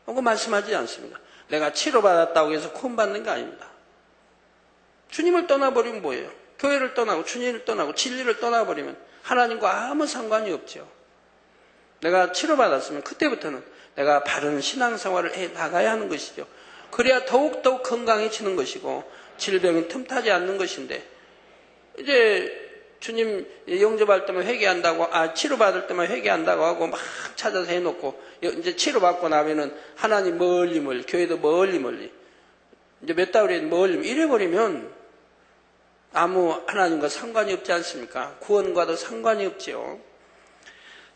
라고 말씀하지 않습니다. 내가 치료받았다고 해서 구원 받는 게 아닙니다. 주님을 떠나버리면 뭐예요? 교회를 떠나고 주님을 떠나고 진리를 떠나버리면 하나님과 아무 상관이 없죠. 내가 치료받았으면 그때부터는 내가 바른 신앙생활을 해 나가야 하는 것이죠. 그래야 더욱더욱 건강해지는 것이고 질병이 틈타지 않는 것인데, 이제 주님 영접할 때만 회개한다고, 치료받을 때만 회개한다고 하고 막 찾아서 해놓고 이제 치료받고 나면은 하나님 멀리 교회도 멀리 이제 몇 달 후에 멀리 이래버리면 아무 하나님과 상관이 없지 않습니까? 구원과도 상관이 없지요.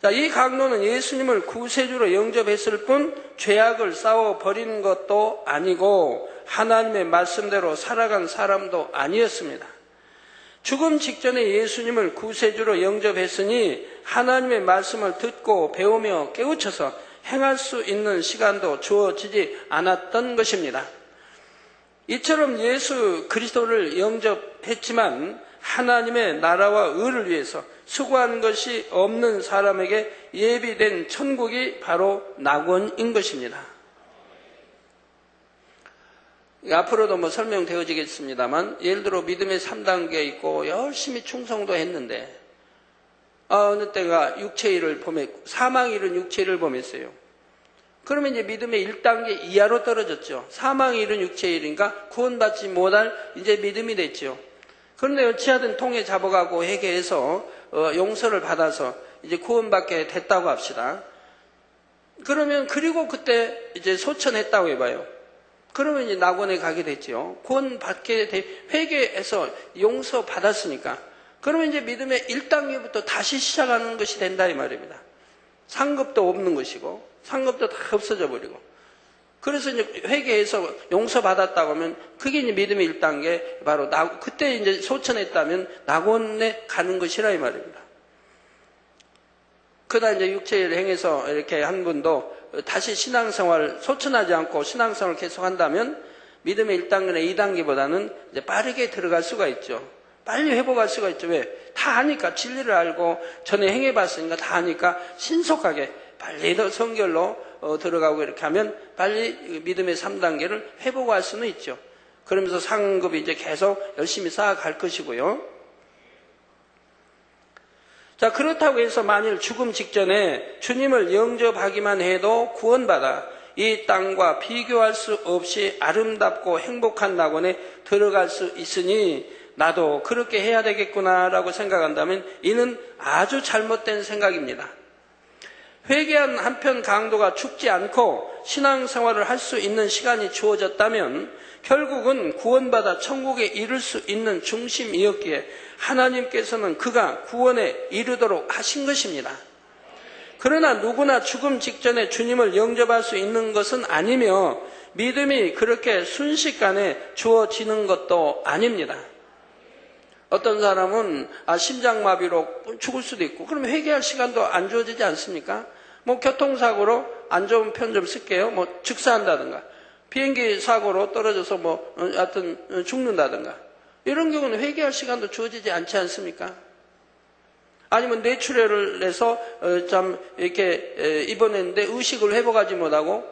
자, 이 강도는 예수님을 구세주로 영접했을 뿐 죄악을 싸워 버리는 것도 아니고 하나님의 말씀대로 살아간 사람도 아니었습니다. 죽음 직전에 예수님을 구세주로 영접했으니 하나님의 말씀을 듣고 배우며 깨우쳐서 행할 수 있는 시간도 주어지지 않았던 것입니다. 이처럼 예수 그리스도를 영접했지만 하나님의 나라와 의를 위해서 수고한 것이 없는 사람에게 예비된 천국이 바로 낙원인 것입니다. 앞으로도 설명되어지겠습니다만, 예를 들어 믿음의 3단계 있고 열심히 충성도 했는데 어느 때가 육체일을 범했고 사망일은 육체일을 범했어요. 그러면 이제 믿음의 1단계 이하로 떨어졌죠. 사망일은 육체일이니까 구원받지 못할 이제 믿음이 됐죠. 그런데 어찌하든 통에 잡아가고 회개해서 용서를 받아서 이제 구원받게 됐다고 합시다. 그러면 그리고 그때 이제 소천했다고 해봐요. 그러면 이제 낙원에 가게 됐죠. 구원받게 회개해서 용서 받았으니까. 그러면 이제 믿음의 1단계부터 다시 시작하는 것이 된다 이 말입니다. 상급도 없는 것이고 상급도 다 없어져 버리고. 그래서 이제 회개해서 용서받았다고 하면 그게 이제 믿음의 1단계, 바로 그때 이제 소천했다면 낙원에 가는 것이라 이 말입니다. 그러다 이제 육체를 행해서 이렇게 한 분도 다시 신앙생활 소천하지 않고 신앙생활을 계속한다면 믿음의 1단계나 2단계보다는 이제 빠르게 들어갈 수가 있죠. 빨리 회복할 수가 있죠. 왜? 다 아니까, 진리를 알고 전에 행해봤으니까 다 아니까 신속하게 빨리 더 성결로 들어가고 이렇게 하면 빨리 믿음의 3단계를 회복할 수는 있죠. 그러면서 상급이 이제 계속 열심히 쌓아갈 것이고요. 자, 그렇다고 해서 만일 죽음 직전에 주님을 영접하기만 해도 구원받아 이 땅과 비교할 수 없이 아름답고 행복한 낙원에 들어갈 수 있으니 나도 그렇게 해야 되겠구나라고 생각한다면 이는 아주 잘못된 생각입니다. 회개한 한편 강도가 죽지 않고 신앙생활을 할 수 있는 시간이 주어졌다면 결국은 구원받아 천국에 이를 수 있는 중심이었기에 하나님께서는 그가 구원에 이르도록 하신 것입니다. 그러나 누구나 죽음 직전에 주님을 영접할 수 있는 것은 아니며 믿음이 그렇게 순식간에 주어지는 것도 아닙니다. 어떤 사람은 심장마비로 죽을 수도 있고 그러면 회개할 시간도 안 주어지지 않습니까? 뭐 교통사고로 안 좋은 편 좀 쓸게요. 뭐 즉사한다든가 비행기 사고로 떨어져서 하여튼 죽는다든가 이런 경우는 회개할 시간도 주어지지 않지 않습니까? 아니면 뇌출혈을 해서 이렇게 입원했는데 의식을 회복하지 못하고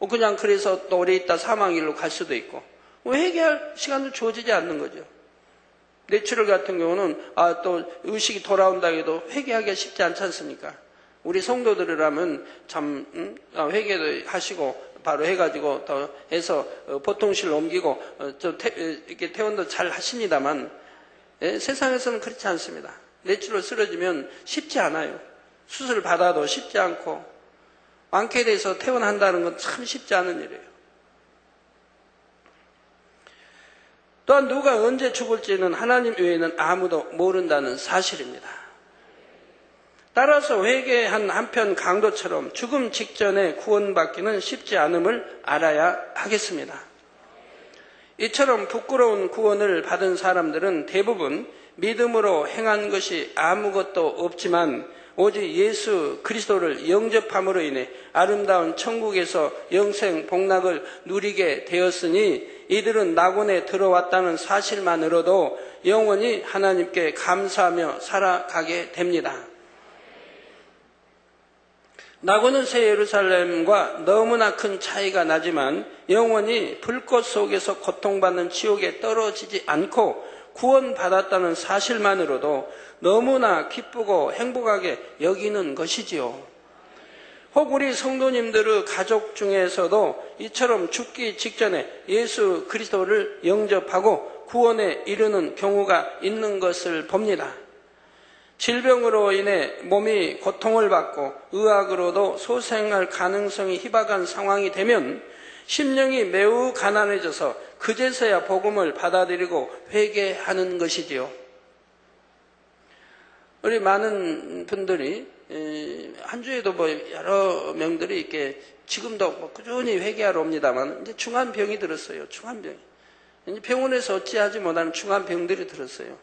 그냥 그래서 또 오래 있다 사망일로 갈 수도 있고 회개할 시간도 주어지지 않는 거죠. 뇌출혈 같은 경우는 또 의식이 돌아온다 해도 회개하기가 쉽지 않지 않습니까? 우리 성도들이라면 참 회개도 하시고 바로 해가지고 더 해서 보통실 옮기고 이렇게 퇴원도 잘 하십니다만 세상에서는 그렇지 않습니다. 뇌출혈 쓰러지면 쉽지 않아요. 수술 받아도 쉽지 않고 완쾌돼서 퇴원한다는 건 참 쉽지 않은 일이에요. 또한 누가 언제 죽을지는 하나님 외에는 아무도 모른다는 사실입니다. 따라서 회개한 한편 강도처럼 죽음 직전에 구원받기는 쉽지 않음을 알아야 하겠습니다. 이처럼 부끄러운 구원을 받은 사람들은 대부분 믿음으로 행한 것이 아무것도 없지만 오직 예수 그리스도를 영접함으로 인해 아름다운 천국에서 영생 복락을 누리게 되었으니 이들은 낙원에 들어왔다는 사실만으로도 영원히 하나님께 감사하며 살아가게 됩니다. 낙원은 새 예루살렘과 너무나 큰 차이가 나지만 영원히 불꽃 속에서 고통받는 지옥에 떨어지지 않고 구원받았다는 사실만으로도 너무나 기쁘고 행복하게 여기는 것이지요. 혹 우리 성도님들의 가족 중에서도 이처럼 죽기 직전에 예수 그리스도를 영접하고 구원에 이르는 경우가 있는 것을 봅니다. 질병으로 인해 몸이 고통을 받고 의학으로도 소생할 가능성이 희박한 상황이 되면 심령이 매우 가난해져서 그제서야 복음을 받아들이고 회개하는 것이지요. 우리 많은 분들이 한 주에도 여러 명들이 이렇게 지금도 꾸준히 회개하러 옵니다만 이제 중한 병이 들었어요. 중한 병이. 이제 병원에서 어찌하지 못하는 중한 병들이 들었어요.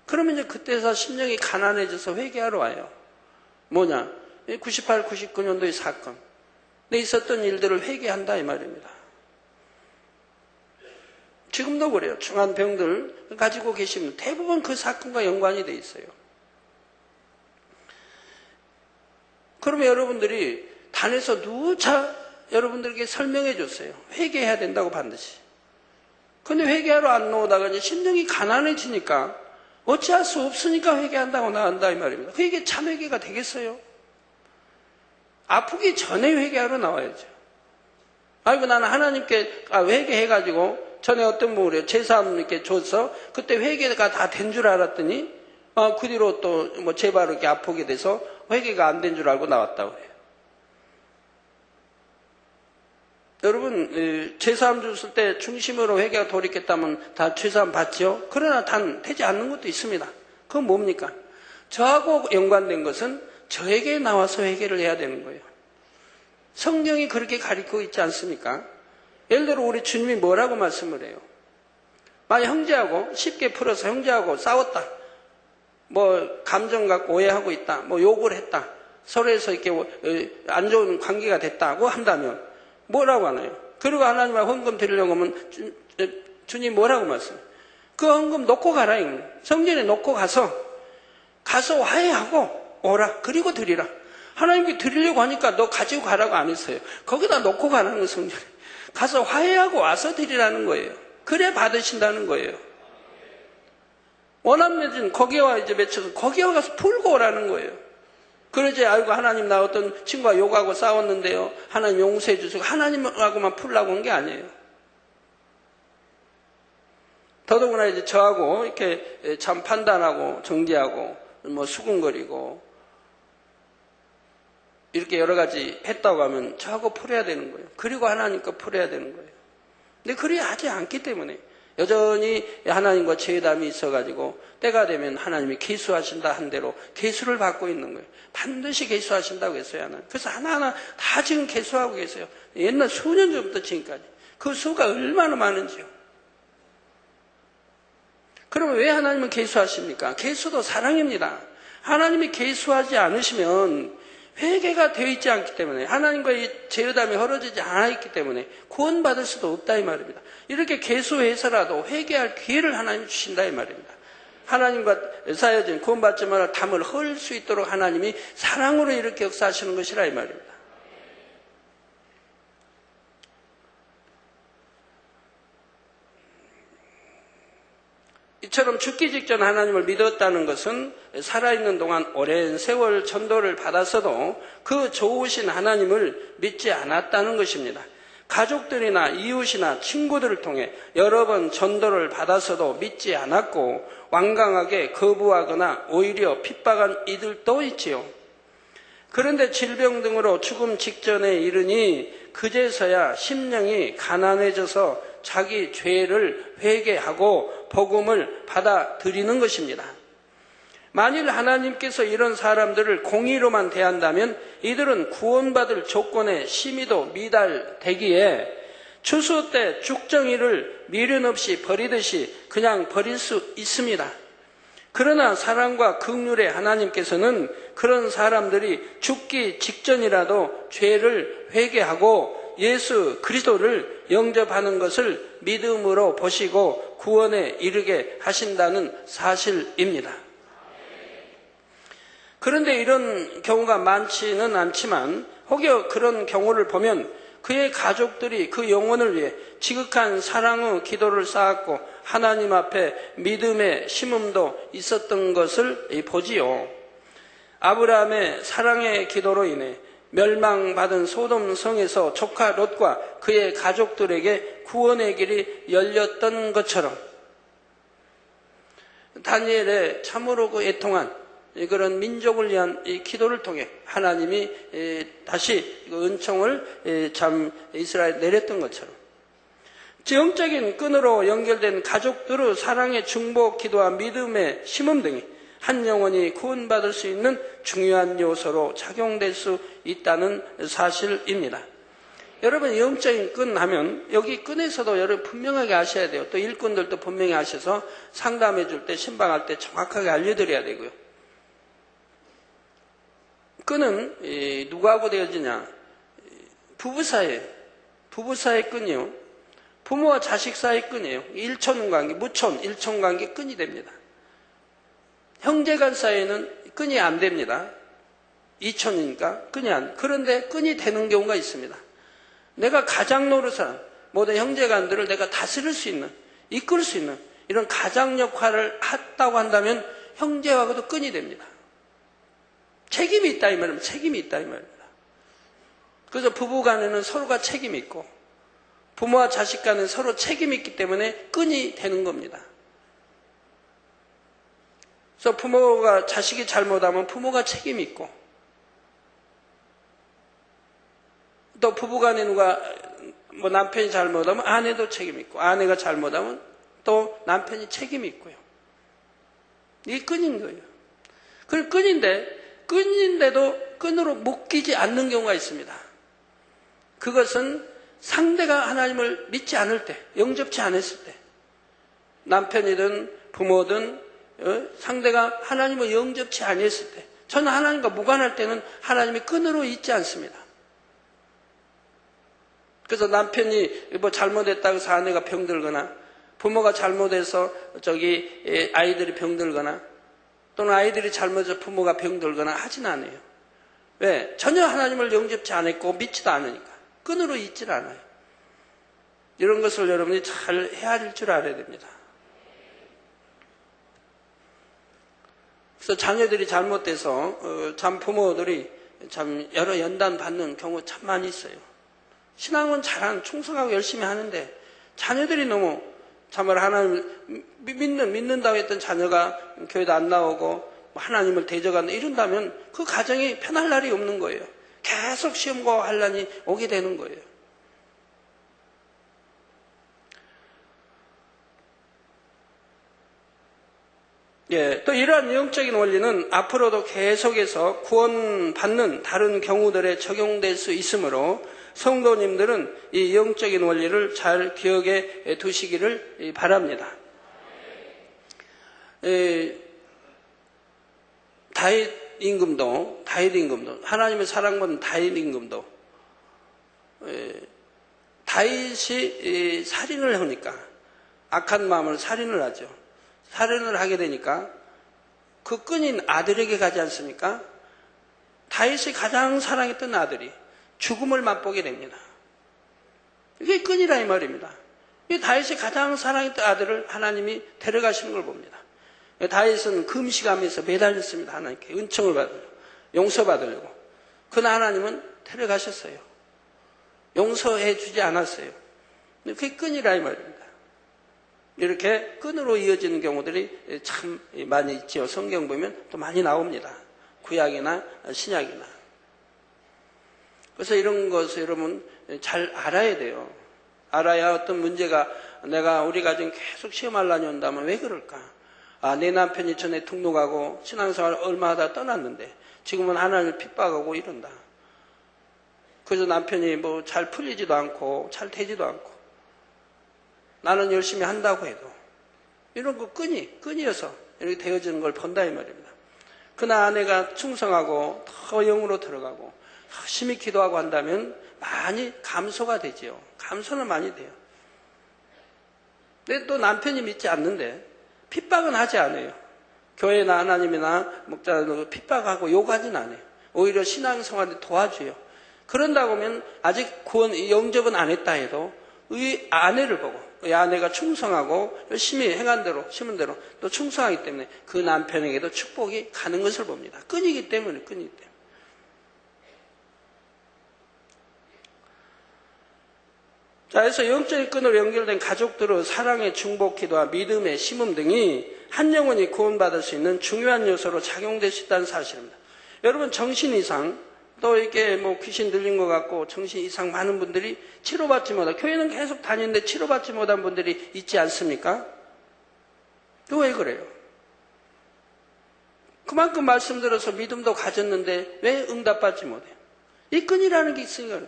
그러면 이제 그때서 심령이 가난해져서 회개하러 와요. 뭐냐? 98, 99년도의 사건. 내 있었던 일들을 회개한다 이 말입니다. 지금도 그래요. 중한 병들 가지고 계시면 대부분 그 사건과 연관이 돼 있어요. 그러면 여러분들이 단에서 누차 여러분들에게 설명해 줬어요. 회개해야 된다고 반드시. 근데 회개하러 안 나오다가 이제 심령이 가난해지니까 어찌할 수 없으니까 회개한다고 나온다 이 말입니다. 그게 참 회개가 되겠어요? 아프기 전에 회개하러 나와야죠. 아이고 나는 하나님께 회개해가지고 전에 어떤 분이 그래요. 제사함 이렇게 줘서 그때 회개가 다 된 줄 알았더니 그 뒤로 또 제발 이렇게 아프게 돼서 회개가 안 된 줄 알고 나왔다고 해요. 여러분 제사함 줬을 때 중심으로 회개가 돌이켰다면 다 제사함 받죠. 그러나 단 되지 않는 것도 있습니다. 그건 뭡니까? 저하고 연관된 것은 저에게 나와서 회개를 해야 되는 거예요. 성경이 그렇게 가르치고 있지 않습니까? 예를 들어 우리 주님이 뭐라고 말씀을 해요? 만약 형제하고 쉽게 풀어서 형제하고 싸웠다. 감정 갖고 오해하고 있다. 욕을 했다. 서로에서 이렇게 안 좋은 관계가 됐다고 한다면 뭐라고 하나요? 그리고 하나님의 헌금 드리려고 하면 주님 뭐라고 말씀해요? 그 헌금 놓고 가라. 성전에 놓고 가서 화해하고 오라. 그리고 드리라. 하나님께 드리려고 하니까 너 가지고 가라고 안 했어요. 거기다 놓고 가라는 거 성전에. 가서 화해하고 와서 드리라는 거예요. 그래 받으신다는 거예요. 원한맺은 거기와 이제 맺혀서 거기와 가서 풀고 오라는 거예요. 그러지 아이고 하나님 나 어떤 친구가 욕하고 싸웠는데요. 하나님 용서해 주시고 하나님하고만 풀라고 온 게 아니에요. 더더구나 이제 저하고 이렇게 참 판단하고 정죄하고 뭐 수군거리고 이렇게 여러 가지 했다고 하면 저하고 풀어야 되는 거예요. 그리고 하나님 거 풀어야 되는 거예요. 근데 그리 하지 않기 때문에 여전히 하나님과 죄담이 있어가지고 때가 되면 하나님이 계수하신다 한 대로 계수를 받고 있는 거예요. 반드시 계수하신다고 했어요. 하나님. 그래서 하나하나 다 지금 계수하고 계세요. 옛날 수년 전부터 지금까지. 그 수가 얼마나 많은지요. 그러면 왜 하나님은 계수하십니까? 계수도 사랑입니다. 하나님이 계수하지 않으시면 회개가 되어 있지 않기 때문에 하나님과의 죄의담이 헐어지지 않아 있기 때문에 구원받을 수도 없다 이 말입니다. 이렇게 계수해서라도 회개할 기회를 하나님이 주신다 이 말입니다. 하나님과 사여진 구원받지 말아 담을 헐 수 있도록 하나님이 사랑으로 이렇게 역사하시는 것이라 이 말입니다. 이처럼 죽기 직전 하나님을 믿었다는 것은 살아있는 동안 오랜 세월 전도를 받았어도 그 좋으신 하나님을 믿지 않았다는 것입니다. 가족들이나 이웃이나 친구들을 통해 여러 번 전도를 받았어도 믿지 않았고 완강하게 거부하거나 오히려 핍박한 이들도 있지요. 그런데 질병 등으로 죽음 직전에 이르니 그제서야 심령이 가난해져서 자기 죄를 회개하고 복음을 받아들이는 것입니다. 만일 하나님께서 이런 사람들을 공의로만 대한다면 이들은 구원받을 조건에 심히도 미달되기에 추수 때 죽정이를 미련 없이 버리듯이 그냥 버릴 수 있습니다. 그러나 사랑과 긍휼의 하나님께서는 그런 사람들이 죽기 직전이라도 죄를 회개하고 예수 그리스도를 영접하는 것을 믿음으로 보시고 구원에 이르게 하신다는 사실입니다. 그런데 이런 경우가 많지는 않지만 혹여 그런 경우를 보면 그의 가족들이 그 영혼을 위해 지극한 사랑의 기도를 쌓았고 하나님 앞에 믿음의 심음도 있었던 것을 보지요. 아브라함의 사랑의 기도로 인해 멸망받은 소돔 성에서 조카 롯과 그의 가족들에게 구원의 길이 열렸던 것처럼 다니엘의 참으로 그 애통한 그런 민족을 위한 이 기도를 통해 하나님이 다시 은총을 참 이스라엘에 내렸던 것처럼 영적인 끈으로 연결된 가족들의 사랑의 중보 기도와 믿음의 심음 등이 한 영혼이 구원받을 수 있는 중요한 요소로 작용될 수 있다는 사실입니다. 여러분 영적인 끈 하면 여기 끈에서도 여러분 분명하게 아셔야 돼요. 또 일꾼들도 분명히 아셔서 상담해 줄 때 신방할 때 정확하게 알려드려야 되고요. 끈은 누구하고 되어지냐? 부부 사이의 끈이요. 부모와 자식 사이의 끈이에요. 일촌관계, 무촌, 일촌관계 끈이 됩니다. 형제간 사이에는 끈이 안 됩니다. 이촌이니까 끈이 안. 그런데 끈이 되는 경우가 있습니다. 내가 가장 노릇한 모든 형제간들을 내가 다스릴 수 있는, 이끌 수 있는 이런 가장 역할을 했다고 한다면 형제하고도 끈이 됩니다. 책임이 있다 이 말입니다. 책임이 있다 이 말입니다. 그래서 부부간에는 서로가 책임이 있고 부모와 자식 간에는 서로 책임이 있기 때문에 끈이 되는 겁니다. 그래서 부모가 자식이 잘못하면 부모가 책임이 있고 또 부부간에 누가 남편이 잘못하면 아내도 책임이 있고 아내가 잘못하면 또 남편이 책임이 있고요. 이게 끈인 거예요. 그 끈인데도 끈으로 묶이지 않는 경우가 있습니다. 그것은 상대가 하나님을 믿지 않을 때, 영접치 않았을 때 남편이든 부모든 상대가 하나님을 영접치 아니했을 때 저는 하나님과 무관할 때는 하나님이 끈으로 있지 않습니다. 그래서 남편이 뭐 잘못했다고 해서 아내가 병들거나 부모가 잘못해서 아이들이 병들거나 또는 아이들이 잘못해서 부모가 병들거나 하진 않아요. 왜? 전혀 하나님을 영접치 않았고 믿지도 않으니까. 끈으로 있질 않아요. 이런 것을 여러분이 잘 헤아릴 줄 알아야 됩니다. 그래서 자녀들이 잘못돼서 참 부모들이 참 여러 연단 받는 경우 참 많이 있어요. 신앙은 잘한 충성하고 열심히 하는데 자녀들이 너무 참으로 하나님을 믿는다고 했던 자녀가 교회도 안 나오고 하나님을 대적한다 이런다면 그 가정이 편할 날이 없는 거예요. 계속 시험과 환난이 오게 되는 거예요. 예, 또 이러한 영적인 원리는 앞으로도 계속해서 구원받는 다른 경우들에 적용될 수 있으므로 성도님들은 이 영적인 원리를 잘 기억해 두시기를 바랍니다. 다윗 임금도 하나님의 사랑받는 다윗 임금도 다윗이 살인을 하니까 악한 마음으로 살인을 하죠. 살인을 하게 되니까 그 끈인 아들에게 가지 않습니까? 다윗이 가장 사랑했던 아들이 죽음을 맛보게 됩니다. 이게 끈이라 이 말입니다. 이 다윗이 가장 사랑했던 아들을 하나님이 데려가시는 걸 봅니다. 다윗은 금식하면서 매달렸습니다. 하나님께 은총을 받으려고, 용서받으려고. 그러나 하나님은 데려가셨어요. 용서해 주지 않았어요. 그게 끈이라 이 말입니다. 이렇게 끈으로 이어지는 경우들이 참 많이 있죠. 성경 보면 또 많이 나옵니다. 구약이나 신약이나. 그래서 이런 것을 여러분 잘 알아야 돼요. 알아야 어떤 문제가 우리 가정 계속 시험하려니 온다면 왜 그럴까? 내 남편이 전에 등록하고 신앙생활 얼마 하다 떠났는데 지금은 하나님을 핍박하고 이런다. 그래서 남편이 뭐 잘 풀리지도 않고 잘 되지도 않고 나는 열심히 한다고 해도 이런 거 끈이어서 이렇게 되어지는 걸 본다 이 말입니다. 그러나 아내가 충성하고 더 영으로 들어가고 열심히 기도하고 한다면 많이 감소가 되지요. 감소는 많이 돼요. 근데 또 남편이 믿지 않는데 핍박은 하지 않아요. 교회나 하나님이나 목자는 핍박하고 욕하진 않아요. 오히려 신앙생활을 도와줘요. 그런다고 하면 아직 영접은 안 했다 해도 이 아내를 보고 이 아내가 충성하고 열심히 행한 대로 심은 대로 또 충성하기 때문에 그 남편에게도 축복이 가는 것을 봅니다. 끈이기 때문에. 자, 그래서 영적인 끈으로 연결된 가족들의 사랑의 중복 기도와 믿음의 심음 등이 한 영혼이 구원받을 수 있는 중요한 요소로 작용될 수 있다는 사실입니다. 여러분 정신 이상 또 이렇게 뭐 귀신 들린 것 같고 정신 이상 많은 분들이 치료받지 못하고 교회는 계속 다니는데 치료받지 못한 분들이 있지 않습니까? 또 왜 그래요? 그만큼 말씀 들어서 믿음도 가졌는데 왜 응답받지 못해요? 이 끈이라는 게 있으니까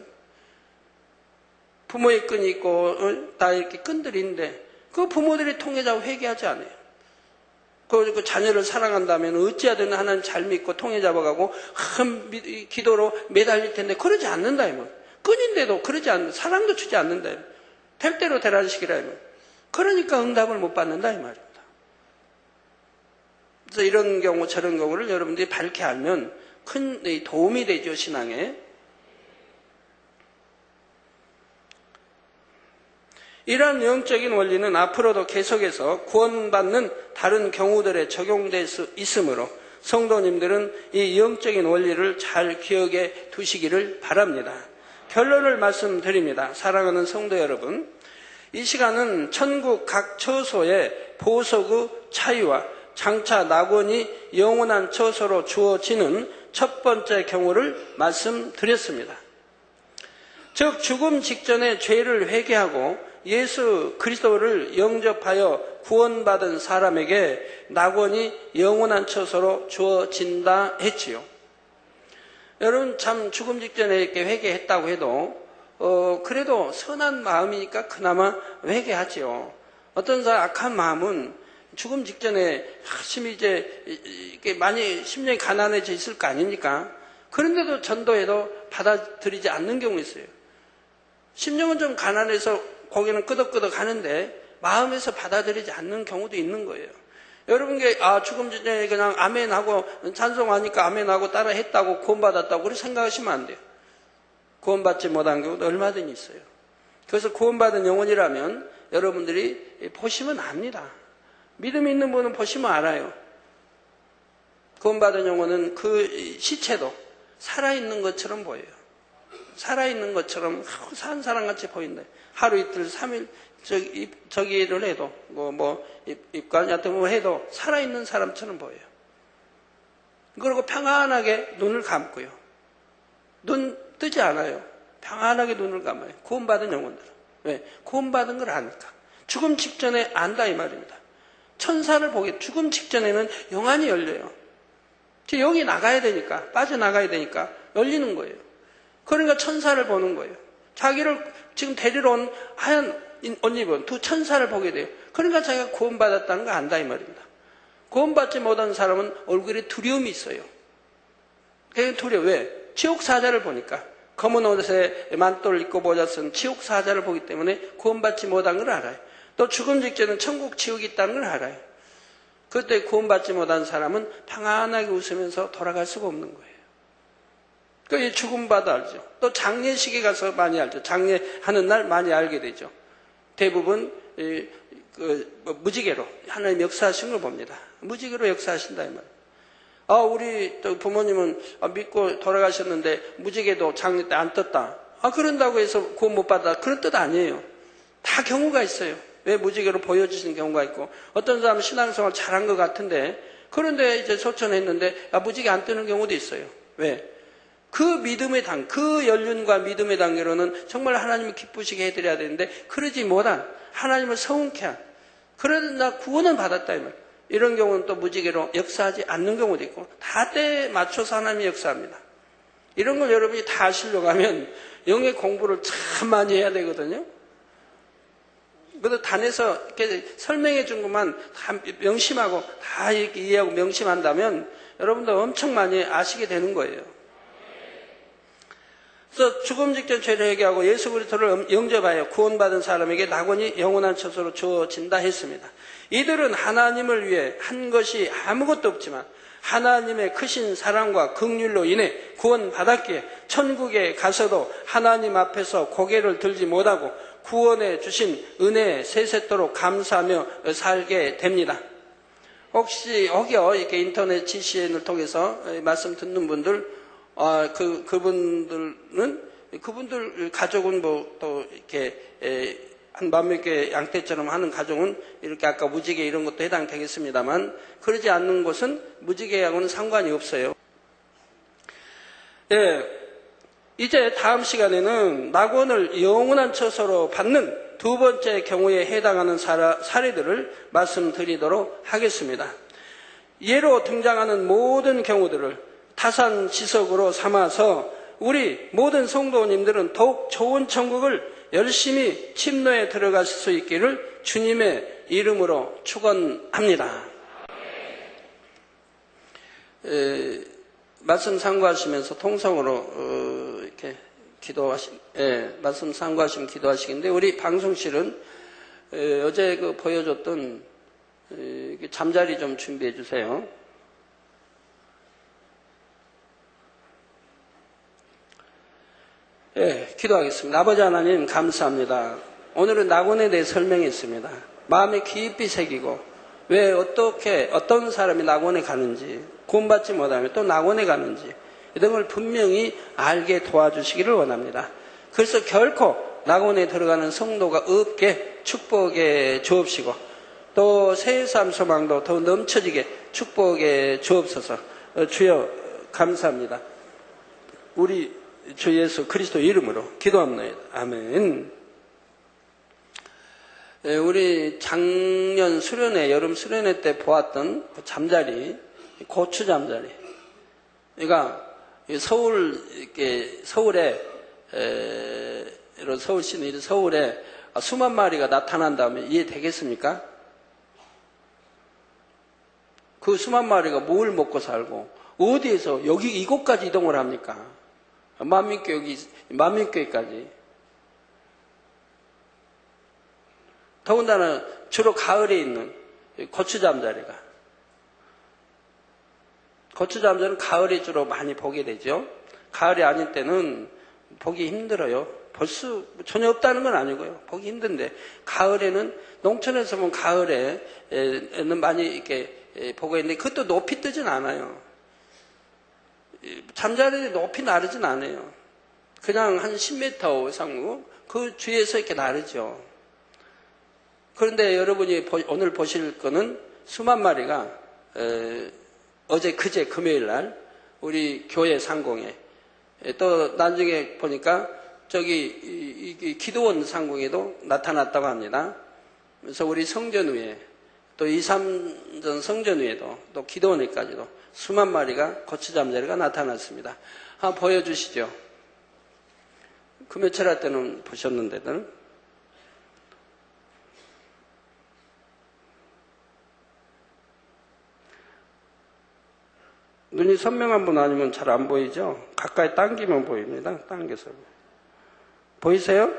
부모의 끈이 있고 다 이렇게 끈들이 있는데 그 부모들이 통해자고 회개하지 않아요. 그 자녀를 사랑한다면 어찌하든 하나님 잘 믿고 통해 잡아가고 기도로 매달릴 텐데 그러지 않는다 이면 끈인데도 그러지 않는 사랑도 주지 않는다 이면 될 대로 되라는 식이라 이면 그러니까 응답을 못 받는다 이 말입니다. 그래서 이런 경우 저런 경우를 여러분들이 밝게 알면 큰 도움이 되죠 신앙에. 이러한 영적인 원리는 앞으로도 계속해서 구원받는 다른 경우들에 적용될 수 있으므로 성도님들은 이 영적인 원리를 잘 기억해 두시기를 바랍니다. 결론을 말씀드립니다. 사랑하는 성도 여러분, 이 시간은 천국 각 처소의 보석의 차이와 장차 낙원이 영원한 처소로 주어지는 첫 번째 경우를 말씀드렸습니다. 즉 죽음 직전에 죄를 회개하고 예수 그리스도를 영접하여 구원받은 사람에게 낙원이 영원한 처소로 주어진다 했지요. 여러분 참 죽음 직전에 이렇게 회개했다고 해도 그래도 선한 마음이니까 그나마 회개하지요. 어떤 사람 악한 마음은 죽음 직전에 열심히 이렇게 많이 심령이 가난해져 있을 거 아닙니까? 그런데도 전도해도 받아들이지 않는 경우 있어요. 심령은 좀 가난해서 거기는 끄덕끄덕 하는데 마음에서 받아들이지 않는 경우도 있는 거예요. 여러분께 죽음 전에 그냥 아멘하고 찬송하니까 아멘하고 따라 했다고 구원받았다고 그렇게 생각하시면 안 돼요. 구원받지 못한 경우도 얼마든지 있어요. 그래서 구원받은 영혼이라면 여러분들이 보시면 압니다. 믿음 있는 분은 보시면 알아요. 구원받은 영혼은 그 시체도 살아있는 것처럼 보여요. 살아있는 것처럼 산 사람같이 보인다. 하루 이틀 3일 저기를 해도 입관 같은 거 해도 살아있는 사람처럼 보여요. 그리고 평안하게 눈을 감고요. 눈 뜨지 않아요. 평안하게 눈을 감아요. 구원받은 영혼들은. 왜? 구원받은 걸 아니까. 죽음 직전에 안다 이 말입니다. 천사를 보게 죽음 직전에는 영안이 열려요. 여기 나가야 되니까, 빠져나가야 되니까 열리는 거예요. 그러니까 천사를 보는 거예요. 자기를 지금 데리러 온 하얀 옷 입은 두 천사를 보게 돼요. 그러니까 자기가 구원받았다는 거 안다 이 말입니다. 구원받지 못한 사람은 얼굴에 두려움이 있어요. 그게 두려워. 왜? 지옥 사자를 보니까. 검은 옷에 만돌을 입고 모자 쓴 지옥 사자를 보기 때문에 구원받지 못한 걸 알아요. 또 죽음 직전은 천국 지옥이 있다는 걸 알아요. 그때 구원받지 못한 사람은 평안하게 웃으면서 돌아갈 수가 없는 거예요. 그 죽음받아 알죠. 또 장례식에 가서 많이 알죠. 장례하는 날 많이 알게 되죠. 대부분 무지개로 하나님 역사하신 걸 봅니다. 무지개로 역사하신다 이 말이에요. 우리 또 부모님은 믿고 돌아가셨는데 무지개도 장례 때 안 떴다. 그런다고 해서 구원 못 받아. 그런 뜻 아니에요. 다 경우가 있어요. 왜 무지개로 보여주시는 경우가 있고, 어떤 사람은 신앙생활 잘한 것 같은데, 그런데 이제 소천했는데, 무지개 안 뜨는 경우도 있어요. 왜? 그 믿음의 그 연륜과 믿음의 단계로는 정말 하나님을 기쁘시게 해드려야 되는데, 그러지 못한, 하나님을 서운케 한, 그래도 나 구원은 받았다, 이 말. 이런 경우는 또 무지개로 역사하지 않는 경우도 있고, 다 때에 맞춰서 하나님이 역사합니다. 이런 걸 여러분이 다 아시려고 하면, 영의 공부를 참 많이 해야 되거든요. 그래도 단에서 이렇게 설명해 준 것만 다 명심하고 다 이렇게 이해하고 명심한다면 여러분도 엄청 많이 아시게 되는 거예요. 그래서 죽음 직전 죄를 회개하고 예수 그리스도를 영접하여 구원받은 사람에게 낙원이 영원한 처소로 주어진다 했습니다. 이들은 하나님을 위해 한 것이 아무것도 없지만 하나님의 크신 사랑과 긍휼로 인해 구원받았기에 천국에 가서도 하나님 앞에서 고개를 들지 못하고 구원해 주신 은혜에 세세토록 감사하며 살게 됩니다. 혹시 이렇게 인터넷 GCN을 통해서 말씀 듣는 분들, 그분들 가족은 또 이렇게 한 10,000개 양떼처럼 하는 가정은 이렇게 아까 무지개 이런 것도 해당되겠습니다만, 그러지 않는 곳은 무지개하고는 상관이 없어요. 이제 다음 시간에는 낙원을 영원한 처소로 받는 두 번째 경우에 해당하는 사례들을 말씀드리도록 하겠습니다. 예로 등장하는 모든 경우들을 타산지석으로 삼아서 우리 모든 성도님들은 더욱 좋은 천국을 열심히 침노에 들어가실 수 있기를 주님의 이름으로 축원합니다. 말씀 상고하시면서 통성으로 이렇게 말씀 상고하시면 기도하시겠는데, 우리 방송실은 어제 보여줬던 잠자리 좀 준비해 주세요. 기도하겠습니다. 아버지 하나님 감사합니다. 오늘은 낙원에 대해 설명했습니다. 마음에 깊이 새기고 왜 어떤 사람이 낙원에 가는지, 구원받지 못하면 또 낙원에 가는지 이런 걸 분명히 알게 도와주시기를 원합니다. 그래서 결코 낙원에 들어가는 성도가 없게 축복해 주옵시고, 또 새해 삶 소망도 더 넘쳐지게 축복해 주옵소서. 주여 감사합니다. 우리 주 예수 그리스도 이름으로 기도합니다. 아멘. 우리 작년 수련회, 여름 수련회 때 보았던 그 잠자리, 고추 잠자리. 그러니까 서울에 서울시는 서울에 수만 마리가 나타난다면 이해되겠습니까? 그 수만 마리가 뭘 먹고 살고 어디에서 이곳까지 이동을 합니까? 만민교회까지. 더군다나 주로 가을에 있는 고추잠자리가. 고추잠자리는 가을에 주로 많이 보게 되죠. 가을이 아닐 때는 보기 힘들어요. 볼 수 전혀 없다는 건 아니고요. 보기 힘든데, 가을에는, 농촌에서 보면 가을에는 많이 이렇게 보고 있는데, 그것도 높이 뜨진 않아요. 잠자리 높이 나르진 않아요. 그냥 한 10m 이상 그 주위에서 이렇게 나르죠. 그런데 여러분이 오늘 보실 거는 수만 마리가 어제 그제 금요일 날 우리 교회 상공에 또 나중에 보니까 저기 이 기도원 상공에도 나타났다고 합니다. 그래서 우리 성전 위에 또 2, 3전 성전 위에도 또 기도원에까지도 수만 마리가 거추잠자리가 나타났습니다. 한번 보여주시죠. 금요철 할 때는 보셨는데들. 눈이 선명한 분 아니면 잘 안 보이죠? 가까이 당기면 보입니다. 당겨서. 보이세요?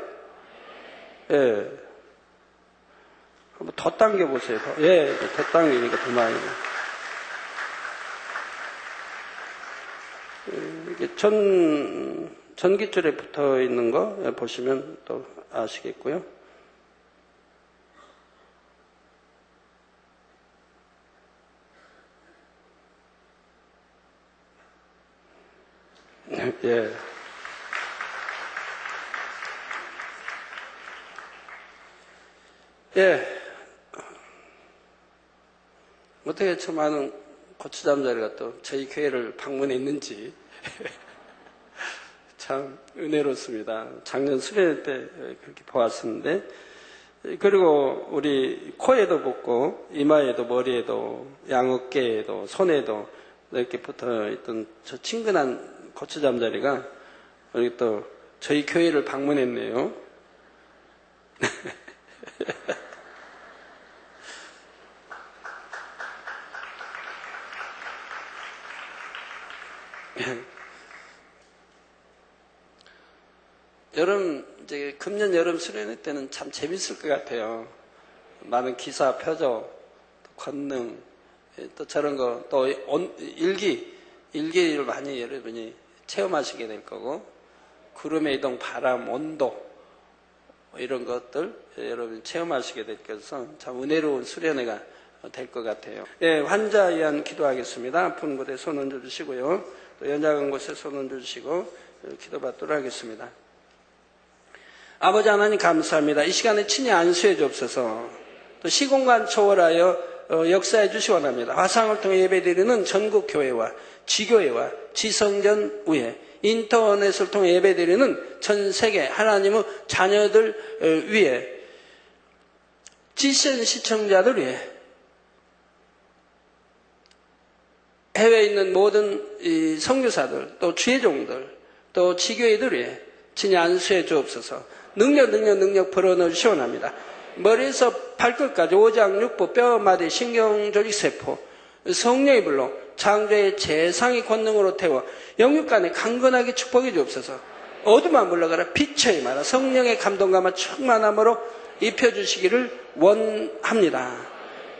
예. 한번 더 당겨보세요. 예, 더 당기니까 더 많이. 이게 전깃줄에 붙어 있는 거 보시면 또 아시겠고요. 예. 예. 어떻게 저 많은 고추잠자리가 또 저희 교회를 방문했는지 참 은혜롭습니다. 작년 수련회 때 그렇게 보았었는데, 그리고 우리 코에도 붙고 이마에도 머리에도 양어깨에도 손에도 이렇게 붙어 있던 저 친근한 고추잠자리가 여기 또 저희 교회를 방문했네요. 이제 금년 여름 수련회 때는 참 재밌을 것 같아요. 많은 기사, 표적, 또 권능, 또 저런 거, 또 일기를 많이 여러분이 체험하시게 될 거고, 구름의 이동, 바람, 온도, 이런 것들 여러분이 체험하시게 될 것은 참 은혜로운 수련회가 될 것 같아요. 예, 환자 위한 기도하겠습니다. 아픈 곳에 손 얹어 주시고요. 또 연약한 곳에 손 얹어 주시고 기도받도록 하겠습니다. 아버지 하나님 감사합니다. 이 시간에 친히 안수해 주옵소서. 또 시공간 초월하여 역사해 주시 원합니다. 화상을 통해 예배드리는 전국 교회와 지교회와 지성전 위에 인터넷을 통해 예배드리는 전 세계 하나님의 자녀들 위에 GCN 시청자들 위해 해외에 있는 모든 이 선교사들 또 주의종들 또 지교회들 위해 친히 안수해 주옵소서. 능력 불어넣어 시원합니다. 머리에서 발끝까지 오장육부 뼈마디 신경조직세포 성령의 불로 창조의 재상의 권능으로 태워 영육간에 강건하게 축복해 주옵소서. 어둠아 물러가라 빛의 마라 성령의 감동감과 충만함으로 입혀주시기를 원합니다.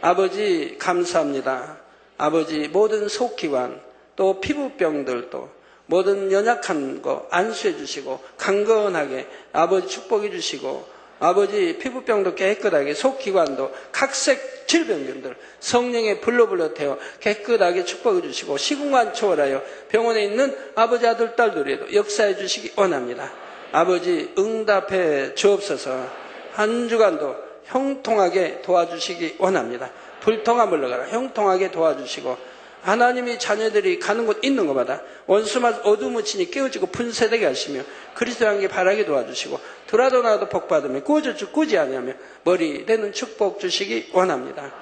아버지 감사합니다. 아버지 모든 속기관 또 피부병들도 모든 연약한 거 안수해 주시고 강건하게 아버지 축복해 주시고 아버지 피부병도 깨끗하게 속기관도 각색 질병들 성령의 불로 태워 깨끗하게 축복해 주시고 시공간 초월하여 병원에 있는 아버지 아들 딸들에도 역사해 주시기 원합니다. 아버지 응답해 주옵소서. 한 주간도 형통하게 도와주시기 원합니다. 불통함 물러가라 형통하게 도와주시고 하나님이 자녀들이 가는 곳 있는 곳마다 원수마다 어둠을 치니 깨어지고 분쇄되게 하시며 그리스도의 향기 바라게 도와주시고 들어도 나도 복받으며 꾸지 아니하며 머리 되는 축복 주시기 원합니다.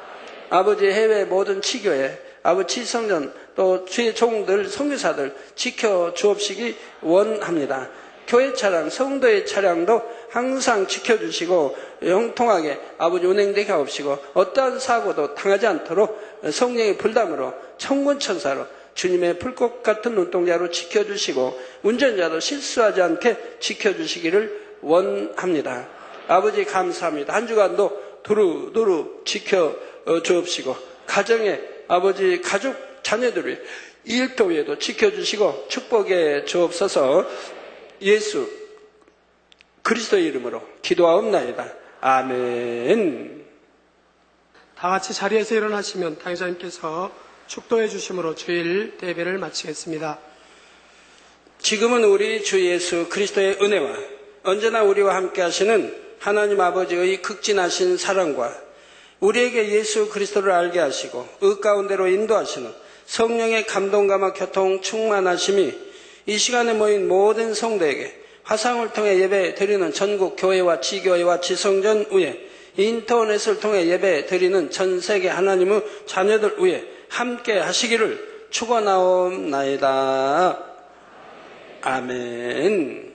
아버지 해외 모든 치교회 아버지 지성전 또 주의 종들 선교사들 지켜주옵시기 원합니다. 교회 차량 성도의 차량도 항상 지켜주시고 영통하게 아버지 운행되게 하옵시고 어떠한 사고도 당하지 않도록 성령의 불담으로 천군천사로 주님의 불꽃 같은 눈동자로 지켜주시고 운전자도 실수하지 않게 지켜주시기를 원합니다. 아버지 감사합니다. 한 주간도 두루두루 지켜주옵시고 가정에 아버지 가족 자녀들을 일터 위에도 지켜주시고 축복해 주옵소서. 예수 그리스도의 이름으로 기도하옵나이다. 아멘. 다 같이 자리에서 일어나시면 당회자님께서 축도해 주심으로 주일 대회를 마치겠습니다. 지금은 우리 주 예수 그리스도의 은혜와 언제나 우리와 함께 하시는 하나님 아버지의 극진하신 사랑과 우리에게 예수 그리스도를 알게 하시고 의 가운데로 인도하시는 성령의 감동감화 교통 충만하심이 이 시간에 모인 모든 성도에게 화상을 통해 예배 드리는 전국 교회와 지교회와 지성전 위에 인터넷을 통해 예배 드리는 전 세계 하나님의 자녀들 위에 함께 하시기를 축원하옵나이다. 아멘.